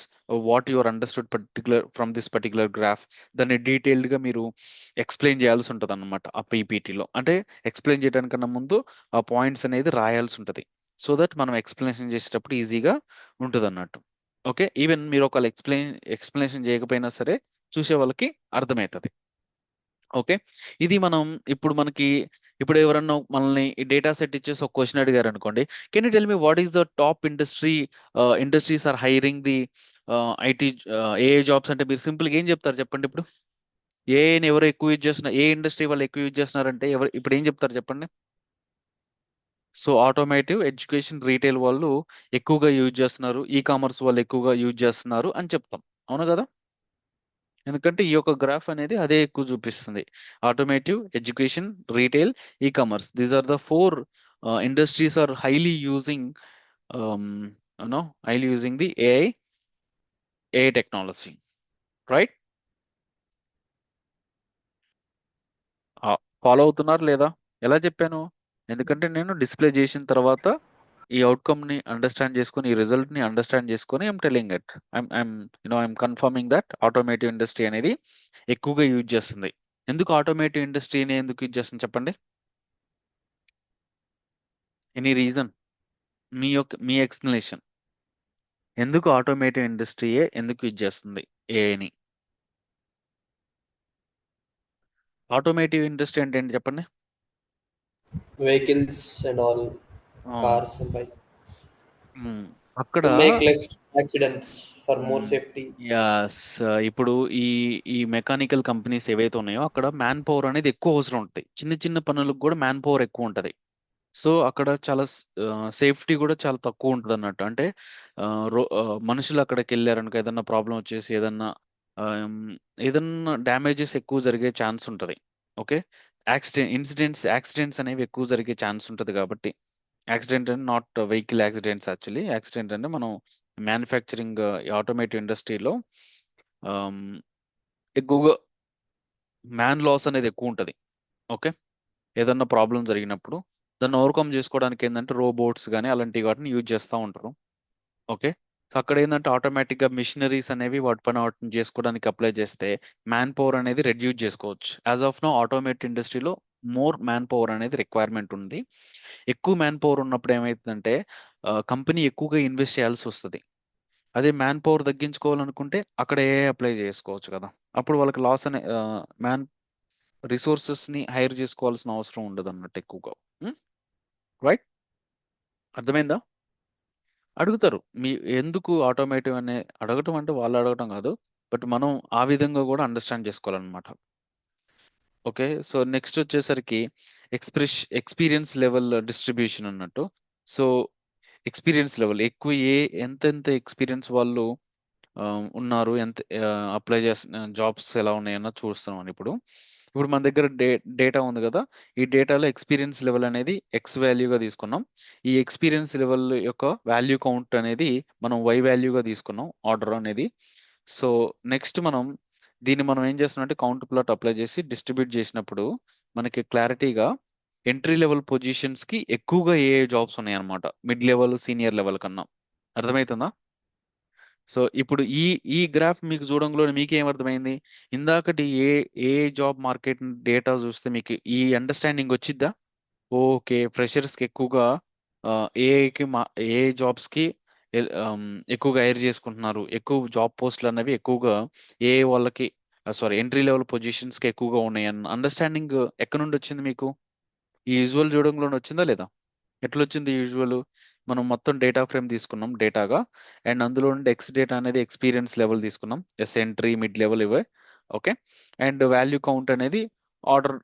what your understood particular from this particular graph, దాన్ని డీటెయిల్డ్గా మీరు ఎక్స్ప్లెయిన్ చేయాల్సి ఉంటుంది అన్నమాట ఆ పీపీటీలో. అంటే ఎక్స్ప్లెయిన్ చేయడానికన్నా ముందు ఆ పాయింట్స్ అనేది రాయాల్సి ఉంటుంది, సో దట్ మనం ఎక్స్ప్లెనేషన్ చేసేటప్పుడు ఈజీగా ఉంటుంది అన్నట్టు. ఓకే, ఈవెన్ మీరు ఒక ఎక్స్ప్లెనేషన్ చేయకపోయినా సరే చూసే వాళ్ళకి అర్థమవుతుంది. ఓకే, ఇది మనం ఇప్పుడు ఎవరన్నా మనల్ని ఈ డేటా సెట్ ఇచ్చేసి ఒక క్వశ్చన్ అడిగారు అనుకోండి, can you tell me what is the top industries are hiring the IT AI jobs అంటే మీరు సింపుల్గా ఏం చెప్తారు చెప్పండి? ఇప్పుడు ఏఐని ఎవరు ఎక్కువ యూజ్ చేస్తున్నారు, ఏ ఇండస్ట్రీ వాళ్ళు ఎక్కువ యూజ్ చేస్తున్నారంటే ఎవరు ఇప్పుడు ఏం చెప్తారు చెప్పండి? సో ఆటోమేటివ్, ఎడ్యుకేషన్, రీటైల్ వాళ్ళు ఎక్కువగా యూజ్ చేస్తున్నారు, ఈ కామర్స్ వాళ్ళు ఎక్కువగా యూజ్ చేస్తున్నారు అని చెప్తాం. అవును కదా? ఎందుకంటే ఈ యొక్క గ్రాఫ్ అనేది అదే ఎక్కువ చూపిస్తుంది. Automotive, education, retail, e commerce, these are the 4 industries are highly using the AI technology, right? Follow అవుతున్నారు లేదా? ఎలా చెప్పాను? ఎందుకంటే నేను డిస్ప్లే చేసిన తర్వాత ఈ అవుట్కమ్ ని అండర్స్టాండ్ చేసుకొని, ఈ రిజల్ట్ ని అండర్స్టాండ్ చేసుకొని I'm telling it, I'm confirming that automotive industry అనేది ఎక్కువగా యూజ్ చేస్తుంది. ఎందుకు ఆటోమేటివ్ ఇండస్ట్రీని ఎందుకు యూజ్ చేస్తుంది చెప్పండి? Any reason? మీ ఎక్స్ప్లెనేషన్. ఎందుకు ఆటోమేటివ్ ఇండస్ట్రీయే ఎందుకు యూజ్ చేస్తుంది ఏఐని? ఆటోమేటివ్ ఇండస్ట్రీ అంటే ఏంటి చెప్పండి? Vehicles and all, ఆ, cars and bikes, మ్, అక్కడ to make less accidents for more safety. Yes, ఇప్పుడు ఈ ఈ మెకానికల్ కంపెనీస్ ఏవైతే ఉన్నాయో అక్కడ మ్యాన్ పవర్ అనేది ఎక్కువ అవసరం ఉంటుంది. చిన్న చిన్న పనులకు కూడా మ్యాన్ పవర్ ఎక్కువ ఉంటుంది. సో అక్కడ చాలా సేఫ్టీ కూడా చాలా తక్కువ ఉంటుంది అన్నట్టు. అంటే ఆ, మనుషులు అక్కడికి వెళ్ళారనుకో, ఏదన్నా ప్రాబ్లం వచ్చేసి ఏదన్నా డ్యామేజెస్ ఎక్కువ జరిగే ఛాన్స్ ఉంటుంది. ఓకే, యాక్సిడెంట్స్ అనేవి ఎక్కువ జరిగే ఛాన్స్ ఉంటుంది కాబట్టి, యాక్సిడెంట్ అంటే not vehicle accidents, actually accident అంటే మనం మ్యానుఫ్యాక్చరింగ్ ఆటోమేటివ్ ఇండస్ట్రీలో ఎక్కువగా మ్యాన్ లాస్ అనేది ఎక్కువ ఉంటుంది. ఓకే, ఏదన్నా ప్రాబ్లం జరిగినప్పుడు దాన్ని ఓవర్కమ్ చేసుకోవడానికి ఏంటంటే రోబోట్స్ కానీ అలాంటి వాటిని యూజ్ చేస్తూ ఉంటారు. ఓకే, సో అక్కడ ఏంటంటే ఆటోమేటిక్గా మిషనరీస్ అనేవి వాటి పని వాటిని చేసుకోవడానికి అప్లై చేస్తే మ్యాన్ పవర్ అనేది రెడ్యూస్ చేసుకోవచ్చు. యాజ్ ఆఫ్ నో ఆటోమేటివ్ ఇండస్ట్రీలో మోర్ మ్యాన్ పవర్ అనేది రిక్వైర్మెంట్ ఉంది. ఎక్కువ మ్యాన్ పవర్ ఉన్నప్పుడు ఏమవుతుందంటే కంపెనీ ఎక్కువగా ఇన్వెస్ట్ చేయాల్సి వస్తుంది. అదే మ్యాన్ పవర్ తగ్గించుకోవాలనుకుంటే అక్కడ ఏ అప్లై చేసుకోవచ్చు కదా, అప్పుడు వాళ్ళకి లాస్ అనే మ్యాన్ రిసోర్సెస్ ని హైర్ చేసుకోవాల్సిన అవసరం ఉండదు అన్నట్టు ఎక్కువగా. రైట్? అర్థమైందా? అడుగుతారు. ఎందుకు ఆటోమేటివ్ అనే అడగటం అంటే వాళ్ళు అడగటం కాదు. బట్ మనం ఆ విధంగా కూడా అండర్స్టాండ్ చేసుకోవాలన్నమాట. ఓకే. సో నెక్స్ట్ వచ్చేసరికి ఎక్స్పీరియన్స్ లెవెల్ డిస్ట్రిబ్యూషన్ అన్నట్టు. సో ఎక్స్పీరియన్స్ లెవెల్ ఎక్కువ ఎంతెంత ఎక్స్పీరియన్స్ వాళ్ళు ఉన్నారు, ఎంత అప్లై చేస్తున్న జాబ్స్ ఎలా ఉన్నాయన్న చూస్తున్నాం ఇప్పుడు. ఇప్పుడు మన దగ్గర డేటా ఉంది కదా, ఈ డేటాలో ఎక్స్పీరియన్స్ లెవెల్ అనేది ఎక్స్ వాల్యూగా తీసుకున్నాం. ఈ ఎక్స్పీరియన్స్ లెవెల్ యొక్క వాల్యూ కౌంట్ అనేది మనం వై వాల్యూగా తీసుకున్నాం, ఆర్డర్ అనేది. సో నెక్స్ట్ దీన్ని మనం ఏం చేస్తున్నాం అంటే కౌంట్ ప్లాట్ అప్లై చేసి డిస్ట్రిబ్యూట్ చేసినప్పుడు మనకి క్లారిటీగా ఎంట్రీ లెవెల్ పొజిషన్స్ కి ఎక్కువగా ఏ జాబ్స్ ఉన్నాయి అనమాట, మిడ్ లెవెల్ సీనియర్ లెవెల్ కన్నా. అర్థమవుతుందా? సో ఇప్పుడు ఈ ఈ గ్రాఫ్ మీకు చూడంలో మీకు ఏమర్థమైంది? ఇందాకటి ఏ ఏ జాబ్ మార్కెట్ డేటా చూస్తే మీకు ఈ అండర్స్టాండింగ్ వచ్చిద్దా? ఓకే, ఫ్రెషర్స్ కి ఎక్కువగా ఏఐకి ఏ జాబ్స్ కి ఎక్కువగా హైర్ చేసుకుంటున్నారు, ఎక్కువ జాబ్ పోస్టులు అనేవి ఎక్కువగా ఏ వాళ్ళకి సారీ ఎంట్రీ లెవెల్ పొజిషన్స్ కి ఎక్కువగా ఉన్నాయి అన్న అండర్స్టాండింగ్ ఎక్కడి నుండి వచ్చింది మీకు? ఈ యూజువల్ చూడంలోనే వచ్చిందా లేదా? ఎట్లా వచ్చింది యూజువల్? మనం మొత్తం డేటా ఫ్రేమ్ తీసుకున్నాం డేటాగా, అండ్ అందులో నుండి ఎక్స్ డేటా అనేది ఎక్స్పీరియన్స్ లెవెల్ తీసుకున్నాం, ఎస్ ఎంట్రీ మిడ్ లెవెల్ ఇవే. ఓకే. అండ్ వాల్యూ కౌంట్ అనేది ఆర్డర్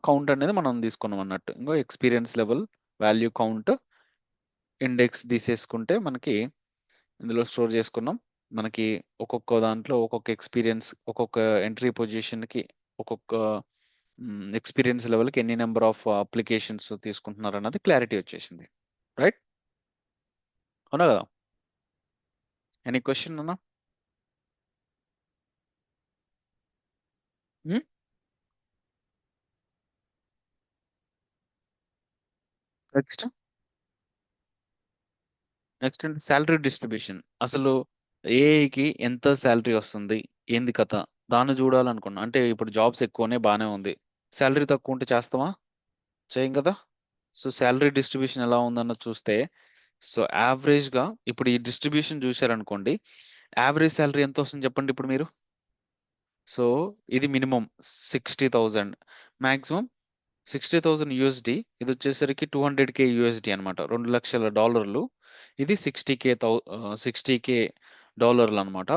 కౌంట్ అనేది మనం తీసుకున్నాం అన్నట్టు. ఇంకో experience level value count index తీసేసుకుంటే మనకి ఇందులో స్టోర్ చేసుకున్నాం. మనకి ఒక్కొక్క దాంట్లో ఒక్కొక్క ఎక్స్పీరియన్స్, ఒక్కొక్క ఎంట్రీ పొజిషన్కి ఒక్కొక్క ఎక్స్పీరియన్స్ లెవెల్కి ఎన్ని నెంబర్ ఆఫ్ అప్లికేషన్స్ తీసుకుంటున్నారు అన్నది క్లారిటీ వచ్చేసింది. రైట్? అవునా కదా? ఎనీ క్వశ్చన్ అన్నా? నెక్స్ట్ నెక్స్ట్ అంటే శాలరీ డిస్ట్రిబ్యూషన్. అసలు ఏఐకి ఎంత శాలరీ వస్తుంది, ఏంది కథ, దాన్ని చూడాలనుకున్నా. అంటే ఇప్పుడు జాబ్స్ ఎక్కువనే బాగానే ఉంది, శాలరీ తక్కువ ఉంటే చేస్తామా? చేయం కదా. సో శాలరీ డిస్ట్రిబ్యూషన్ ఎలా ఉందన్నది చూస్తే, సో యావరేజ్గా ఇప్పుడు ఈ డిస్ట్రిబ్యూషన్ చూశారనుకోండి, యావరేజ్ శాలరీ ఎంత వస్తుంది చెప్పండి ఇప్పుడు మీరు. సో ఇది మినిమం 60,000, మ్యాక్సిమం 60,000 యూఎస్డి. ఇది వచ్చేసరికి 200K యూఎస్డి అనమాట, $2,00,000. ఇది 60K డాలర్లు అనమాట.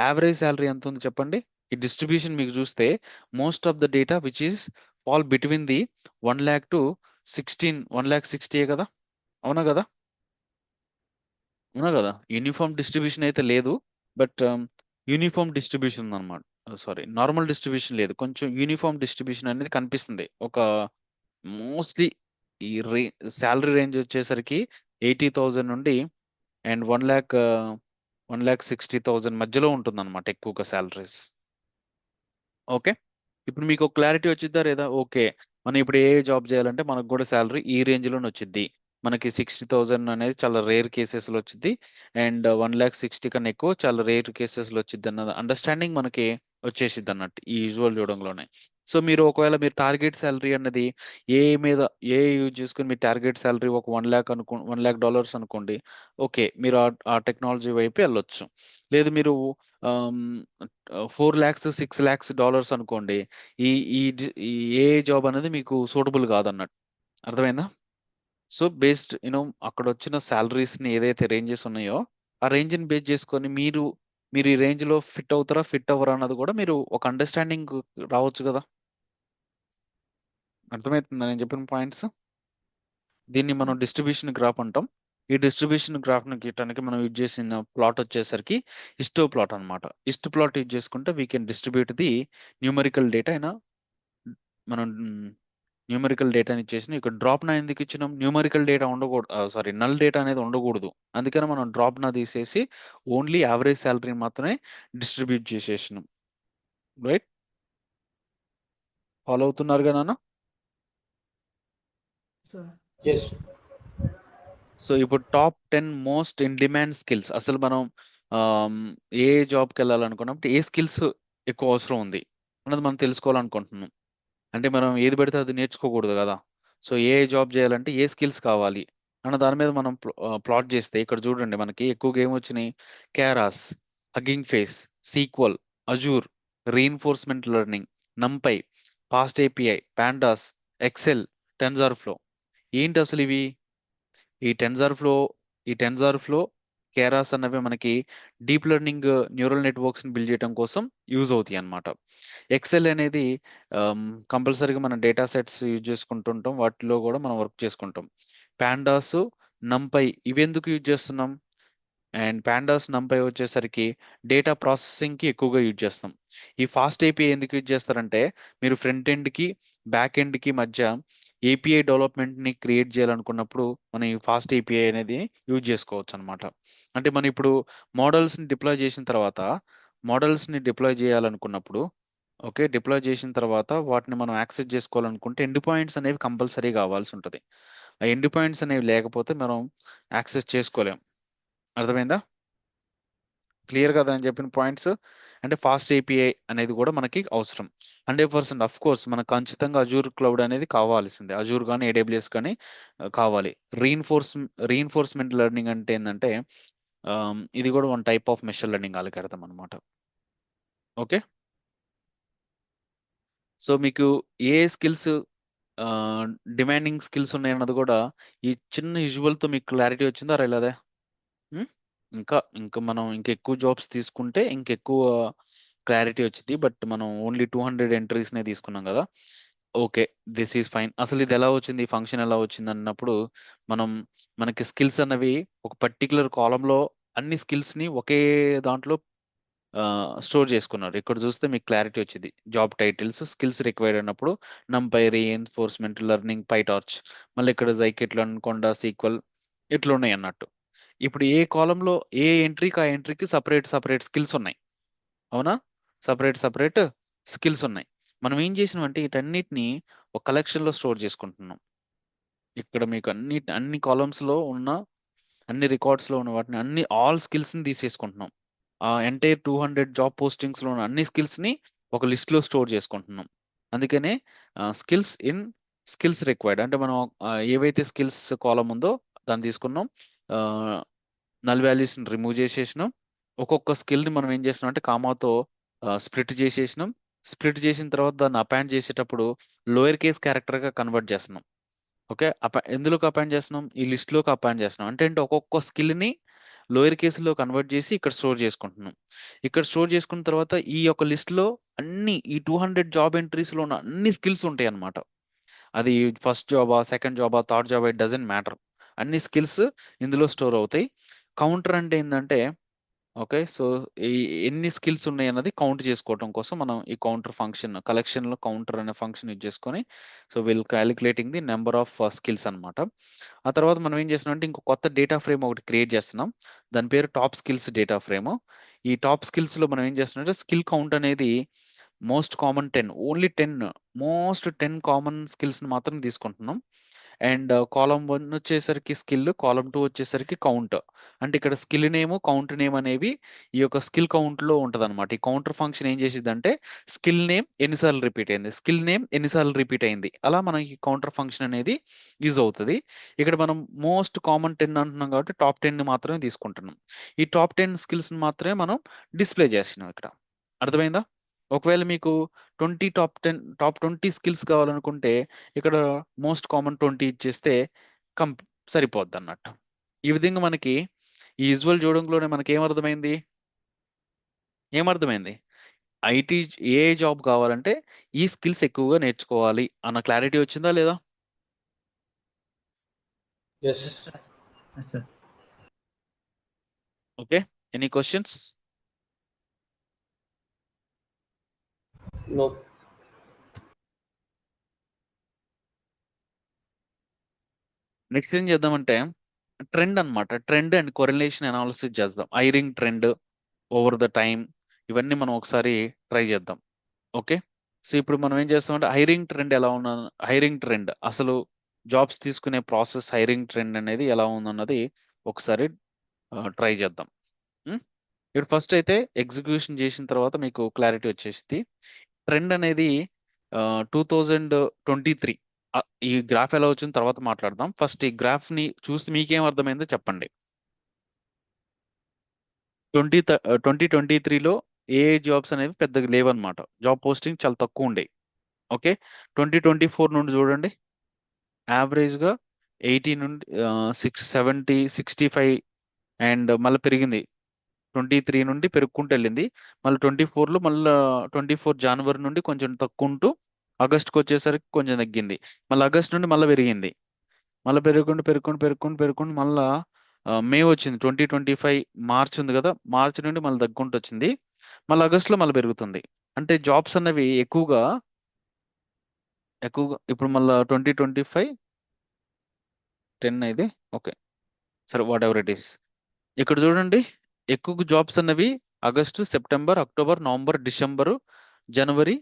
యావరేజ్ శాలరీ ఎంత ఉంది చెప్పండి? ఈ డిస్ట్రిబ్యూషన్ మీకు చూస్తే most of the data which is fall between the 1 lakh to 1,60,000 కదా. అవునా కదా? అవునా కదా? యూనిఫామ్ డిస్ట్రిబ్యూషన్ అయితే లేదు, బట్ యూనిఫామ్ డిస్ట్రిబ్యూషన్ ఉందన్నమాట. సారీ, నార్మల్ డిస్ట్రిబ్యూషన్ లేదు, కొంచెం యూనిఫామ్ డిస్ట్రిబ్యూషన్ అనేది కనిపిస్తుంది. ఒక మోస్ట్లీ ఈ శాలరీ రేంజ్ వచ్చేసరికి 80,000 నుండి అండ్ 1,60,000 మధ్యలో ఉంటుంది అనమాట ఎక్కువగా శాలరీస్. ఓకే. ఇప్పుడు మీకు ఒక క్లారిటీ వచ్చిద్దా లేదా? ఓకే, మనం ఇప్పుడు ఏ జాబ్ చేయాలంటే మనకు కూడా శాలరీ ఈ రేంజ్ లోనే వచ్చింది. మనకి 60,000 అనేది చాలా రేర్ కేసెస్ లో వచ్చింది, అండ్ 1,60,000 కన్నా ఎక్కువ చాలా రేర్ కేసెస్ లో వచ్చింది అన్న అండర్స్టాండింగ్ మనకి వచ్చేసిద్ది అన్నట్టు ఈ యూజువల్ చూడంలోనే. సో మీరు ఒకవేళ మీరు టార్గెట్ శాలరీ అన్నది ఏ మీద ఏ యూజ్ చేసుకుని మీ టార్గెట్ శాలరీ ఒక 1 lakh $1 lakh అనుకోండి, ఓకే, మీరు ఆ టెక్నాలజీ వైపు వెళ్ళొచ్చు. లేదు మీరు 4 lakhs $6 lakhs అనుకోండి, ఈ ఈ ఈ ఏ జాబ్ అనేది మీకు సూటబుల్ కాదన్నట్టు. అర్థమైందా? సో బేస్డ్ అక్కడ వచ్చిన సాలరీస్ ని ఏదైతే రేంజెస్ ఉన్నాయో, ఆ రేంజ్ ని బేస్ చేసుకొని మీరు ఈ రేంజ్ లో ఫిట్ అవుతారా ఫిట్ అవ్వరా అన్నది కూడా మీరు ఒక అండర్స్టాండింగ్ రావచ్చు కదా. అర్థమవుతుందా నేను చెప్పిన పాయింట్స్? దీన్ని మనం డిస్ట్రిబ్యూషన్ గ్రాఫ్ అంటాం. ఈ డిస్ట్రిబ్యూషన్ గ్రాఫ్ ని గీయటానికి మనం యూజ్ చేసిన ప్లాట్ వచ్చేసరికి హిస్టో ప్లాట్ అన్నమాట. హిస్ట్ ప్లాట్ యూజ్ చేసుకుంటే we can distribute the numerical data అయినా మనం న్యూమరికల్ డేటాని ఇచ్చేసి ఇక్కడ డ్రాప్ నా ఎందుకు ఇచ్చినాం? న్యూమరికల్ డేటా ఉండకూడదు, సారీ నల్ డేటా అనేది ఉండకూడదు. అందుకని మనం డ్రాప్ నా తీసేసి ఓన్లీ యావరేజ్ శాలరీ మాత్రమే డిస్ట్రిబ్యూట్ చేసేసినాం. రైట్? ఫాలో అవుతున్నారు కదా నాన్న? Yes. సో ఇప్పుడు top 10 most in demand skills. అసలు మనం ఏ జాబ్కి వెళ్ళాలనుకున్నప్పుడు ఏ స్కిల్స్ ఎక్కువ అవసరం ఉంది అన్నది మనం తెలుసుకోవాలనుకుంటున్నాం. అంటే మనం ఏది పెడితే అది నేర్చుకోకూడదు కదా. సో ఏ జాబ్ చేయాలంటే ఏ స్కిల్స్ కావాలి అన్న దాని మీద మనం ప్లాట్ చేస్తే ఇక్కడ చూడండి మనకి ఎక్కువగా ఏమొచ్చినాయి? Keras, Hugging Face, SQL, Azure, reinforcement learning, NumPy, Fast API, pandas, Excel, TensorFlow. ఏంటి అసలు ఇవి? ఈ టెన్జార్ ఫ్లో కేరాస్ అన్నవి మనకి డీప్ లెర్నింగ్ న్యూరల్ నెట్వర్క్స్ని బిల్డ్ చేయడం కోసం యూజ్ అవుతాయి అన్నమాట. ఎక్సెల్ అనేది కంపల్సరీగా మనం డేటా సెట్స్ యూజ్ చేసుకుంటుంటాం, వాటిలో కూడా మనం వర్క్ చేసుకుంటాం. పాండాస్, నంపై ఇవి ఎందుకు యూజ్ చేస్తున్నాం? అండ్ పాండాస్, నంపై వచ్చేసరికి డేటా ప్రాసెసింగ్కి ఎక్కువగా యూజ్ చేస్తాం. ఈ ఫాస్ట్ ఏపీఐ ఎందుకు యూజ్ చేస్తారంటే మీరు ఫ్రంట్ ఎండ్కి బ్యాక్ ఎండ్కి మధ్య ఏపీఐ డెవలప్మెంట్ని క్రియేట్ చేయాలనుకున్నప్పుడు మనం ఈ ఫాస్ట్ ఏపీఐ అనేది యూజ్ చేసుకోవచ్చు అనమాట. అంటే మనం ఇప్పుడు మోడల్స్ని డిప్లాయ్ చేసిన తర్వాత మోడల్స్ని డిప్లాయ్ చేయాలనుకున్నప్పుడు ఓకే, డిప్లాయ్ చేసిన తర్వాత వాటిని మనం యాక్సెస్ చేసుకోవాలనుకుంటే ఎండ్ పాయింట్స్ అనేవి కంపల్సరీ కావాల్సి ఉంటుంది. ఆ ఎండ్ పాయింట్స్ అనేవి లేకపోతే మనం యాక్సెస్ చేసుకోలేం. అర్థమైందా? క్లియర్ కదా అని చెప్పిన పాయింట్స్? అంటే ఫాస్ట్ ఏపీఐ అనేది కూడా మనకి అవసరం. 100% అఫ్ కోర్స్ మనకు ఖచ్చితంగా అజూర్ క్లౌడ్ అనేది కావాల్సిందే. అజూర్ కానీ ఏడబ్ల్యూఎస్ కానీ కావాలి. రీఇన్ఫోర్స్మెంట్ లెర్నింగ్ అంటే ఏంటంటే ఇది కూడా one type of machine learning algorithm అనమాట. ఓకే, సో మీకు ఏ స్కిల్స్ డిమాండింగ్ స్కిల్స్ ఉన్నాయన్నది కూడా ఈ చిన్న తో మీకు క్లారిటీ వచ్చిందా రాలేదా? ఉమ్? ఇంకా మనం ఇంకెక్కువ జాబ్స్ తీసుకుంటే ఇంకెక్కువ క్లారిటీ వచ్చింది. బట్ మనం ఓన్లీ 200 ఎంట్రీస్నే తీసుకున్నాం కదా. Okay, this is fine. అసలు ఇది ఎలా వచ్చింది, ఫంక్షన్ ఎలా వచ్చింది అన్నప్పుడు మనం మనకి స్కిల్స్ అన్నవి ఒక పర్టికులర్ కాలంలో అన్ని స్కిల్స్ని ఒకే దాంట్లో స్టోర్ చేసుకున్నారు. ఇక్కడ చూస్తే మీకు క్లారిటీ వచ్చింది. జాబ్ టైటిల్స్, స్కిల్స్ రిక్వైర్డ్ అన్నప్పుడు నంపై, రీఎన్ఫోర్స్మెంట్ లెర్నింగ్, పైటార్చ్, మళ్ళీ ఇక్కడ జైకిట్ అనుకొండ, సీక్వెల్ ఇట్లా ఉన్నాయి అన్నట్టు. ఇప్పుడు ఏ కాలంలో ఏ ఎంట్రీకి ఆ ఎంట్రీకి సపరేట్ సపరేట్ స్కిల్స్ ఉన్నాయి. అవునా? సపరేట్ స్కిల్స్ ఉన్నాయి. మనం ఏం చేసినామంటే వీటన్నిటిని ఒక కలెక్షన్లో స్టోర్ చేసుకుంటున్నాం. ఇక్కడ మీకు అన్ని కాలమ్స్లో ఉన్న అన్ని రికార్డ్స్లో ఉన్న వాటిని ఆల్ స్కిల్స్ని తీసేసుకుంటున్నాం. ఆ ఎంటైర్ 200 జాబ్ పోస్టింగ్స్లో ఉన్న అన్ని స్కిల్స్ని ఒక లిస్ట్లో స్టోర్ చేసుకుంటున్నాం. అందుకనే స్కిల్స్ రిక్వైర్డ్ అంటే మనం ఏవైతే స్కిల్స్ కాలం ఉందో దాన్ని తీసుకున్నాం, నల్ వాల్యూస్ని రిమూవ్ చేసేసినాం. ఒక్కొక్క స్కిల్ని మనం ఏం చేసినాం అంటే కామాతో స్ప్లిట్ చేసేసినాం. స్ప్లిట్ చేసిన తర్వాత దాన్ని అపాయింట్ చేసేటప్పుడు లోయర్ కేస్ క్యారెక్టర్గా కన్వర్ట్ చేస్తున్నాం. ఓకే, ఎందులోకి అపాయింట్ చేస్తున్నాం? ఈ లిస్ట్లోకి అపాయింట్ చేస్తున్నాం. అంటే ఒక్కొక్క స్కిల్ని లోయర్ కేసులో కన్వర్ట్ చేసి ఇక్కడ స్టోర్ చేసుకుంటున్నాం. ఇక్కడ స్టోర్ చేసుకున్న తర్వాత ఈ యొక్క లిస్ట్లో ఈ 200 జాబ్ ఎంట్రీస్లో ఉన్న అన్ని స్కిల్స్ ఉంటాయి అన్నమాట. అది ఫస్ట్ జాబా, సెకండ్ జాబా, థర్డ్ జాబా, ఇట్ డజంట్ మ్యాటర్. అన్ని స్కిల్స్ ఇందులో స్టోర్ అవుతాయి. కౌంటర్ అంటే ఏంటంటే ఓకే, సో ఈ ఎన్ని స్కిల్స్ ఉన్నాయి అన్నది కౌంట్ చేసుకోవడం కోసం మనం ఈ కౌంటర్ ఫంక్షన్ కలెక్షన్లో కౌంటర్ అనే ఫంక్షన్ యూజ్ చేసుకొని so will calculating the number of skills అనమాట. ఆ తర్వాత మనం ఏం చేస్తున్నాం అంటే ఇంకో కొత్త డేటా ఫ్రేమ్ ఒకటి క్రియేట్ చేస్తున్నాం. దాని పేరు టాప్ స్కిల్స్ డేటా ఫ్రేమ్. ఈ టాప్ స్కిల్స్లో మనం ఏం చేస్తున్నాం అంటే స్కిల్ కౌంట్ అనేది మోస్ట్ కామన్ 10, ఓన్లీ 10 కామన్ స్కిల్స్ని మాత్రం తీసుకుంటున్నాం. అండ్ కాలం 1 వచ్చేసరికి స్కిల్, కాలం 2 వచ్చేసరికి కౌంట్. అంటే ఇక్కడ స్కిల్ నేమ్, కౌంట్ నేమ్ అనేవి ఈ యొక్క స్కిల్ కౌంట్లో ఉంటుంది అనమాట. ఈ కౌంటర్ ఫంక్షన్ ఏం చేసింది అంటే స్కిల్ నేమ్ ఎన్నిసార్లు రిపీట్ అయింది, స్కిల్ నేమ్ ఎన్నిసార్లు రిపీట్ అయింది, అలా మనకి కౌంటర్ ఫంక్షన్ అనేది యూజ్ అవుతుంది. ఇక్కడ మనం మోస్ట్ కామన్ 10 అంటున్నాం కాబట్టి టాప్ 10 మాత్రమే తీసుకుంటున్నాం. ఈ టాప్ 10 స్కిల్స్ని మాత్రమే మనం డిస్ప్లే చేస్తున్నాం ఇక్కడ. అర్థమైందా? ఒకవేళ మీకు టాప్ 20 స్కిల్స్ కావాలనుకుంటే ఇక్కడ మోస్ట్ కామన్ 20 ఇచ్చేస్తే కం సరిపోద్ది అన్నట్టు. ఈ విధంగా మనకి ఈ విజువల్ చూడంలోనే మనకి ఏమర్థమైంది? ఐటీ ఏ జాబ్ కావాలంటే ఈ స్కిల్స్ ఎక్కువగా నేర్చుకోవాలి అన్న క్లారిటీ వచ్చిందా లేదా? Yes. Yes, sir. Okay, any questions? No. Next ఏం చేద్దామంటే ట్రెండ్ అన్నమాట. ట్రెండ్ అండ్ కొరిలేషన్ అనాలిసిస్ చేద్దాం. Hiring trend over the time ఇవన్నీ మనం ఒకసారి ట్రై చేద్దాం. ఓకే, సో ఇప్పుడు మనం ఏం చేస్తామంటే హైరింగ్ ట్రెండ్ అసలు జాబ్స్ తీసుకునే ప్రాసెస్, హైరింగ్ ట్రెండ్ అనేది ఎలా ఉందన్నది ఒకసారి ట్రై చేద్దాం. ఇప్పుడు ఫస్ట్ అయితే ఎగ్జిక్యూషన్ చేసిన తర్వాత మీకు క్లారిటీ వచ్చేసింది. ట్రెండ్ అనేది 2023 ఈ గ్రాఫ్ ఎలా వచ్చిన తర్వాత మాట్లాడదాం. ఫస్ట్ ఈ గ్రాఫ్ ని చూసి మీకేం అర్థమైందో చెప్పండి. 2023లో ఏ జాబ్స్ అనేవి పెద్దగా లేవన్నమాట. జాబ్ పోస్టింగ్ చాలా తక్కువ ఉండేవి. ఓకే, 2024 నుండి చూడండి యావరేజ్గా 80 నుండి 670 65 అండ్ మళ్ళీ పెరిగింది. 23 నుండి పెరుగుకుంటూ వెళ్ళింది. మళ్ళీ 24లో మళ్ళీ 24 జనవరి నుండి కొంచెం తక్కువ ఆగస్ట్కి వచ్చేసరికి కొంచెం తగ్గింది. మళ్ళీ ఆగస్ట్ నుండి మళ్ళీ పెరిగింది. మళ్ళీ పెరుగుకుంటూ మళ్ళా మే వచ్చింది. 2025 మార్చ్ ఉంది కదా, మార్చ్ నుండి మళ్ళీ తగ్గుకుంటూ వచ్చింది. మళ్ళీ ఆగస్టులో మళ్ళీ పెరుగుతుంది. అంటే జాబ్స్ అన్నవి ఎక్కువగా ఎక్కువగా ఇప్పుడు మళ్ళీ 2025 10 ఇది. ఓకే, సరే, వాట్ ఎవర్ ఇట్ ఈస్. ఇక్కడ చూడండి, ఎక్కువ జాబ్స్ అన్నవి August, September, October, November, December, జనవరి,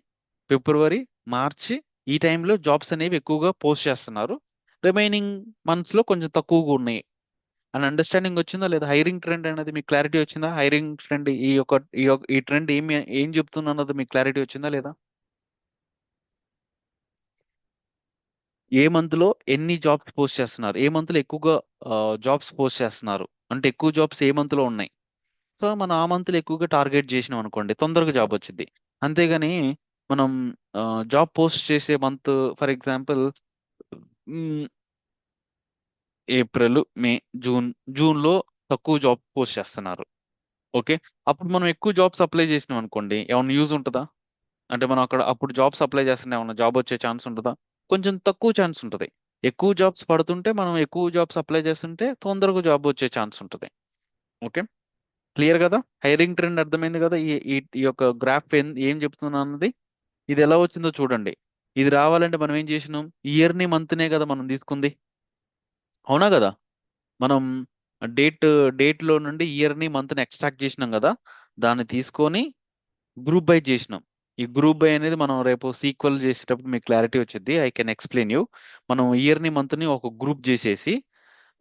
ఫిబ్రవరి, మార్చి ఈ టైంలో జాబ్స్ అనేవి ఎక్కువగా పోస్ట్ చేస్తున్నారు. రిమైనింగ్ మంత్స్లో కొంచెం తక్కువగా ఉన్నాయి అని అండర్స్టాండింగ్ వచ్చిందా లేదా? హైరింగ్ ట్రెండ్ అనేది మీకు క్లారిటీ వచ్చిందా? హైరింగ్ ట్రెండ్ ఈ ట్రెండ్ ఏం చెప్తుంది అన్నది మీకు క్లారిటీ వచ్చిందా లేదా? ఏ మంత్ లో ఎన్ని జాబ్స్ పోస్ట్ చేస్తున్నారు, ఏ మంత్ లో ఎక్కువగా జాబ్స్ పోస్ట్ చేస్తున్నారు, అంటే ఎక్కువ జాబ్స్ ఏ మంత్ లో ఉన్నాయి. సో మనం ఆ మంత్ లో ఎక్కువగా టార్గెట్ చేసినాం అనుకోండి, తొందరగా జాబ్ వచ్చింది. అంతేగాని మనం జాబ్ పోస్ట్ చేసే month, for example April, May, June. June లో తక్కువ జాబ్ పోస్ట్ చేస్తున్నారు. ఓకే, అప్పుడు మనం ఎక్కువ జాబ్స్ అప్లై చేసినాం అనుకోండి, ఏమైనా యూజ్ ఉంటుందా? అంటే మనం అక్కడ అప్పుడు జాబ్స్ అప్లై చేస్తుంటే ఏమన్నా జాబ్ వచ్చే ఛాన్స్ ఉంటుందా? కొంచెం తక్కువ ఛాన్స్ ఉంటుంది. ఎక్కువ జాబ్స్ పడుతుంటే మనం ఎక్కువ జాబ్స్ అప్లై చేస్తుంటే తొందరగా జాబ్ వచ్చే ఛాన్స్ ఉంటుంది. ఓకే, క్లియర్ కదా? హైరింగ్ ట్రెండ్ అర్థమైంది కదా? ఈ ఈ ఈ యొక్క గ్రాఫ్ ఏం చెప్తున్నా అన్నది. ఇది ఎలా వచ్చిందో చూడండి. ఇది రావాలంటే మనం ఏం చేసినాం? ఇయర్ని మంత్నే కదా మనం తీసుకుంది, అవునా కదా? మనం డేట్ డేట్ లో నుండి ఇయర్ని మంత్ని ఎక్స్ట్రాక్ట్ చేసినాం కదా, దాన్ని తీసుకొని గ్రూప్ బై చేసినాం. ఈ గ్రూప్ బై అనేది మనం రేపు సీక్వెల్ చేసేటప్పుడు మీకు క్లారిటీ వచ్చింది. I can explain you. మనం ఇయర్ని మంత్ని ఒక గ్రూప్ చేసేసి,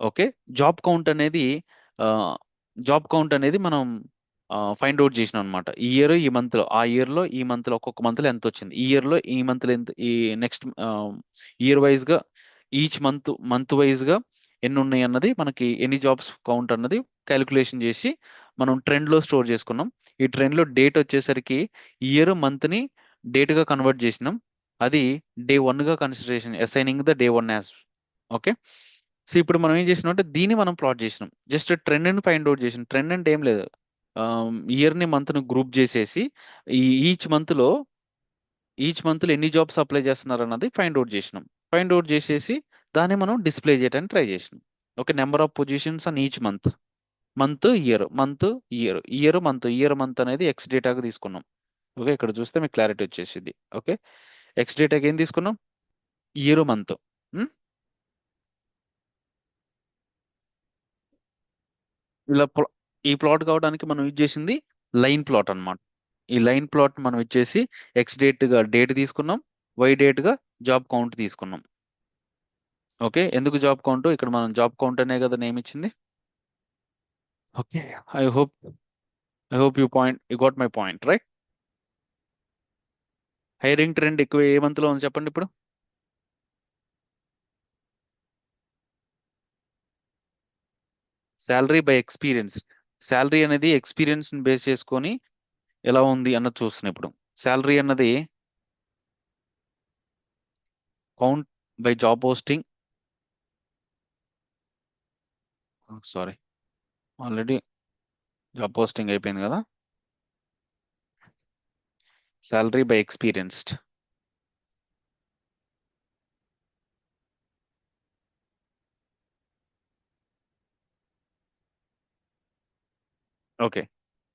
ఓకే, జాబ్ కౌంట్ అనేది జాబ్ కౌంట్ అనేది మనం ఫైండ్ అవుట్ చేసినాం అనమాట. ఈ ఇయర్ ఈ మంత్ లో, ఆ ఇయర్ లో ఈ మంత్ లో, ఒక్కొక్క మంత్ లో ఎంత వచ్చింది, ఈ ఇయర్ లో ఈ మంత్ లో ఎంత, ఈ నెక్స్ట్ ఇయర్ వైజ్ గా, ఈచ్ మంత్ వైజ్ గా ఎన్ని ఉన్నాయి అన్నది, మనకి ఎన్ని జాబ్స్ కౌంట్ అన్నది క్యాలిక్యులేషన్ చేసి మనం ట్రెండ్ లో స్టోర్ చేసుకున్నాం. ఈ ట్రెండ్ లో డేట్ వచ్చేసరికి ఇయర్ మంత్ ని డేట్ గా కన్వర్ట్ చేసినాం. అది డే 1 గా consideration, assigning the day 1 as. Okay, so ఇప్పుడు మనం ఏం చేసినాం అంటే దీన్ని మనం ప్లాట్ చేసినాం. జస్ట్ ట్రెండ్ ని ఫైండ్ అవుట్ చేసినాం. ట్రెండ్ అంటే ఏం లేదు, ఇయర్ ని మంత్ ని గ్రూప్ చేసేసి ఈ ఈచ్ మంత్ లో ఎన్ని జాబ్స్ అప్లై చేస్తున్నారు అన్నది ఫైండ్ అవుట్ చేసినాం. ఫైండ్ అవుట్ చేసేసి దాన్ని మనం డిస్ప్లే చేయడానికి ట్రై చేసినాం. Okay, number of positions an each month. Month, year, month, year, year month అనేది ఎక్స్ డేటాగా తీసుకున్నాం. ఓకే, ఇక్కడ చూస్తే మీకు క్లారిటీ వచ్చేసింది. ఓకే, ఎక్స్ డేటాకి ఏం తీసుకున్నాం? Year, month. ఇలా ఈ ప్లాట్ కావడానికి మనం యూజ్ చేసింది లైన్ ప్లాట్ అన్నమాట. ఈ లైన్ ప్లాట్ మనం ఇచ్చేసి ఎక్స్ డేట్ గా డేట్ తీసుకున్నాం, వై డేట్ గా జాబ్ కౌంట్ తీసుకున్నాం. ఓకే, ఎందుకు జాబ్ కౌంట్? ఇక్కడ మనం జాబ్ కౌంట్ అనే కదా నేమ్ ఇచ్చింది. Okay, I hope I hope you got my point, right? Hiring trend ఎక్కువ ఏ మంత్ లో ఉంది చెప్పండి ఇప్పుడు? Salary by experience. శాలరీ అనేది ఎక్స్పీరియన్స్ ని బేస్ చేసుకొని ఎలా ఉంది అన్నది చూస్తున్నాం ఇప్పుడు. శాలరీ అన్నది count by job posting. Sorry, already job posting అయిపోయింది కదా. Salary by experienced. Okay,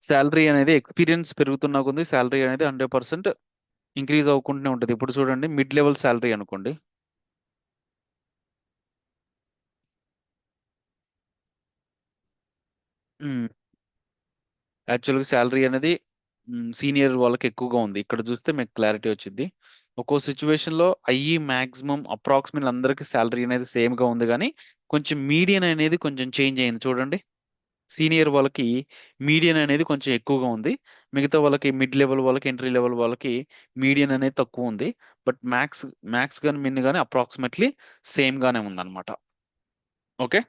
salary అనేది ఎక్స్పీరియన్స్ పెరుగుతున్నా కొద్ది శాలరీ అనేది 100% ఇంక్రీజ్ అవ్వకుంటూనే ఉంటుంది. ఇప్పుడు చూడండి, మిడ్ లెవెల్ శాలరీ అనుకోండి. యాక్చువల్గా శాలరీ అనేది సీనియర్ వాళ్ళకి ఎక్కువగా ఉంది. ఇక్కడ చూస్తే మీకు క్లారిటీ వచ్చింది. ఒక్కో సిచ్యువేషన్ లో అయ్యి మాక్సిమం అప్రాక్సిమేట్ అందరికి శాలరీ అనేది సేమ్ గా ఉంది, కానీ కొంచెం మీడియన్ అనేది కొంచెం చేంజ్ అయింది చూడండి. సీనియర్ వాళ్ళకి మీడియన్ అనేది కొంచెం ఎక్కువగా ఉంది, మిగతా వాళ్ళకి మిడ్ లెవెల్ వాళ్ళకి, ఎంట్రీ లెవెల్ వాళ్ళకి మీడియన్ అనేది తక్కువ ఉంది. బట్ మ్యాక్స్ కానీ మిన్ కానీ అప్రాక్సిమేట్లీ సేమ్ గానే ఉందన్నమాట. ఓకే,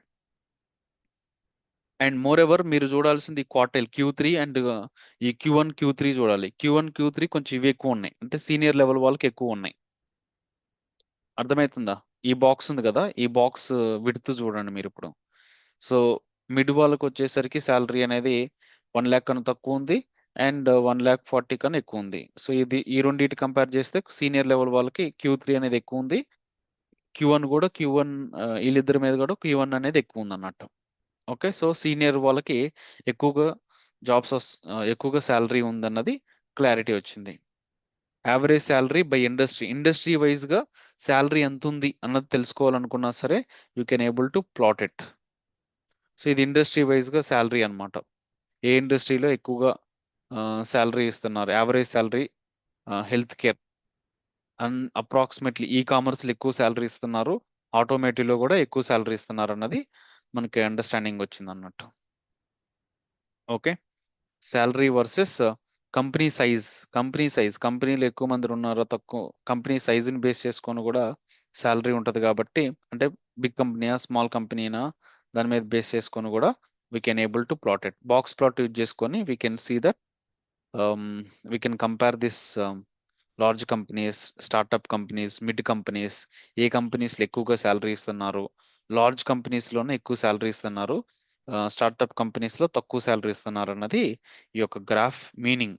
అండ్ మోర్ ఎవర్ మీరు చూడాల్సింది క్వార్టైల్ Q3 అండ్ ఈ Q1 Q3 చూడాలి. Q1 Q3 కొంచెం ఇవి ఎక్కువ ఉన్నాయి, అంటే సీనియర్ లెవెల్ వాళ్ళకి ఎక్కువ ఉన్నాయి. అర్థమవుతుందా? ఈ బాక్స్ ఉంది కదా, ఈ బాక్స్ విడ్త్ చూడండి మీరు ఇప్పుడు. సో మిడ్ వాళ్ళకి వచ్చేసరికి శాలరీ అనేది 1 lakh కన్నా తక్కువ ఉంది అండ్ 1,40,000 కన్నా ఎక్కువ ఉంది. సో ఈ రెండింటి కంపేర్ చేస్తే సీనియర్ లెవెల్ వాళ్ళకి Q3 అనేది ఎక్కువ ఉంది, Q1 కూడా వీళ్ళిద్దరి మీద కూడా Q1 అనేది ఎక్కువ ఉంది అన్నట్టు. ఓకే, సో సీనియర్ వాళ్ళకి ఎక్కువగా ఎక్కువగా శాలరీ ఉందన్నది క్లారిటీ వచ్చింది. Average salary by industry wise గా శాలరీ ఎంత ఉంది అన్నది తెలుసుకోవాలనుకున్నా సరే you can able to plot it. So ఇది ఇండస్ట్రీ వైజ్ గా శాలరీ అన్నమాట. ఏ ఇండస్ట్రీలో ఎక్కువగా శాలరీ ఇస్తున్నారు, average salary health care approximately ఈ కామర్స్లో ఎక్కువ శాలరీ ఇస్తున్నారు, ఆటోమేటివ్లో కూడా ఎక్కువ శాలరీ ఇస్తున్నారు అన్నది మనకి అండర్స్టాండింగ్ వచ్చింది అన్నట్టు. ఓకే, శాలరీ వర్సెస్ కంపెనీలో ఎక్కువ మంది ఉన్నారో తక్కువ, కంపెనీ సైజుని బేస్ చేసుకొని కూడా శాలరీ ఉంటుంది కాబట్టి, అంటే బిగ్ కంపెనీయా స్మాల్ కంపెనీనా దాని మీద బేస్ చేసుకొని కూడా we can able to plot it. Box plot use చేసుకొని we can see that we can compare this large companies, startup companies, mid companies, ఏ కంపెనీస్లో ఎక్కువగా శాలరీ ఇస్తున్నారు, లార్జ్ కంపెనీస్లోనే ఎక్కువ శాలరీ ఇస్తున్నారు, స్టార్టప్ కంపెనీస్లో తక్కువ శాలరీ ఇస్తున్నారు అన్నది ఈ యొక్క graph meaning.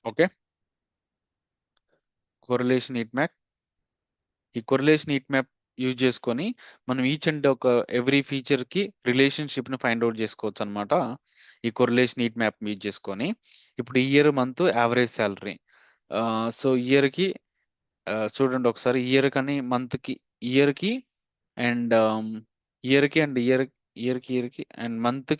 Okay, correlation heat map. ఈ కొరిలేషన్ హీట్ మ్యాప్ యూజ్ చేసుకొని మనం ఈచ్ అండ్ ఒక ఎవ్రీ ఫీచర్కి రిలేషన్షిప్ని ఫైండ్ అవుట్ చేసుకోవచ్చు అనమాట. ఈ కొరిలేషన్ హీట్ మ్యాప్ యూజ్ చేసుకొని ఇప్పుడు year month average salary, so ఇయర్కి చూడండి ఒకసారి, ఇయర్కి అండ్ ఇయర్కి అండ్ ఇయర్కి అండ్ మంత్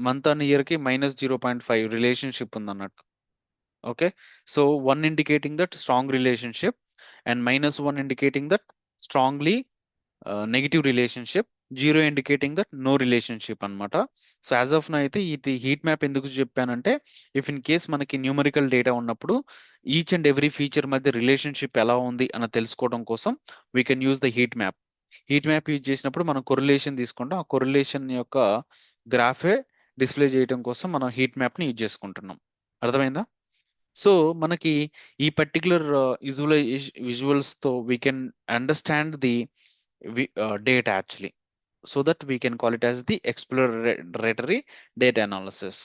మంత్ అండ్ ఇయర్కి -0.5 రిలేషన్షిప్ ఉందన్నట్టు. Okay, so 1 indicating that strong relationship and -1 indicating that strongly negative relationship, 0 indicating that no relationship అనమాట. సో యాజ్ ఆఫ్ నో అయితే ఈ హీట్ మ్యాప్ ఎందుకు చెప్పానంటే, ఇఫ్ ఇన్ కేస్ మనకి న్యూమరికల్ డేటా ఉన్నప్పుడు ఈచ్ అండ్ ఎవ్రీ ఫీచర్ మధ్య రిలేషన్షిప్ ఎలా ఉంది అని తెలుసుకోవడం కోసం we can use the heat map. Heat map use చేసినప్పుడు మనం కొరిలేషన్ తీసుకుంటాం, ఆ కొరిలేషన్ యొక్క గ్రాఫే డిస్ప్లే చేయడం కోసం మనం హీట్ మ్యాప్ని యూజ్ చేసుకుంటున్నాం. అర్థమైందా? సో మనకి ఈ పర్టికులర్ విజువల్స్తో we can understand the data actually, so that we can call it as the exploratory data analysis.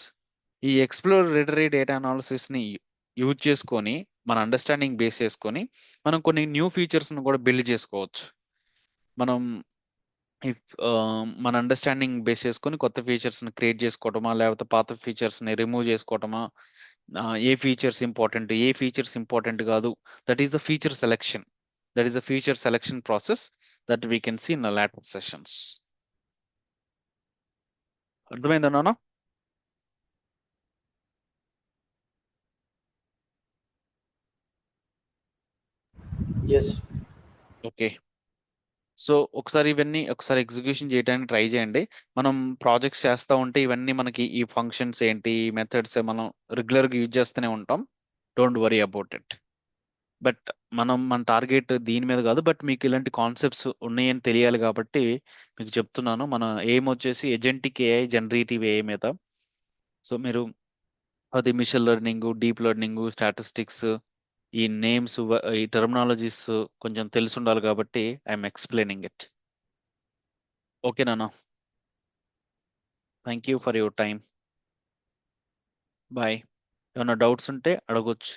ఈ ఎక్స్ప్లోరేటరీ డేటా అనాలిసిస్ ని యూజ్ చేసుకొని మన అండర్స్టాండింగ్ బేస్ చేసుకొని మనం కొన్ని న్యూ ఫీచర్స్ ను కూడా బిల్డ్ చేసుకోవచ్చు. మనం మన అండర్స్టాండింగ్ బేస్ చేసుకొని కొత్త ఫీచర్స్ ని క్రియేట్ చేసుకోవటమా, లేకపోతే పాత ఫీచర్స్ ని రిమూవ్ చేసుకోవటమా, ఏ ఫీచర్స్ ఇంపార్టెంట్ కాదు, that is the feature selection process that we can see in the later sessions. అర్థమైందా నాన్న? Yes. ఓకే, సో ఇవన్నీ ఒకసారి ఎగ్జిక్యూషన్ చేయడానికి ట్రై చేయండి. మనం ప్రాజెక్ట్స్ చేస్తూ ఉంటే ఇవన్నీ మనకి ఈ ఫంక్షన్స్ ఏంటి, ఈ మెథడ్స్ మనం రెగ్యులర్గా యూజ్ చేస్తూనే ఉంటాం. Don't worry about it. But మన టార్గెట్ దీని మీద కాదు, బట్ మీకు ఇలాంటి కాన్సెప్ట్స్ ఉన్నాయని తెలియాలి కాబట్టి మీకు చెప్తున్నాను. మన ఎయిమ్ వచ్చేసి ఎజెంటిక్ ఏఐ, జనరేటివ్ ఏఐ మీద. సో మీరు అది machine learning, deep learning, statistics, ఈ నేమ్స్, ఈ టెర్మినాలజీస్ కొంచెం తెలిసి ఉండాలి కాబట్టి ఐఎమ్ ఎక్స్ప్లెయినింగ్ ఇట్. ఓకే నాన్న, thank you for your time. Bye. ఏమైనా డౌట్స్ ఉంటే అడగొచ్చు.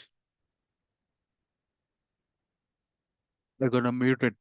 I'm gonna mute it.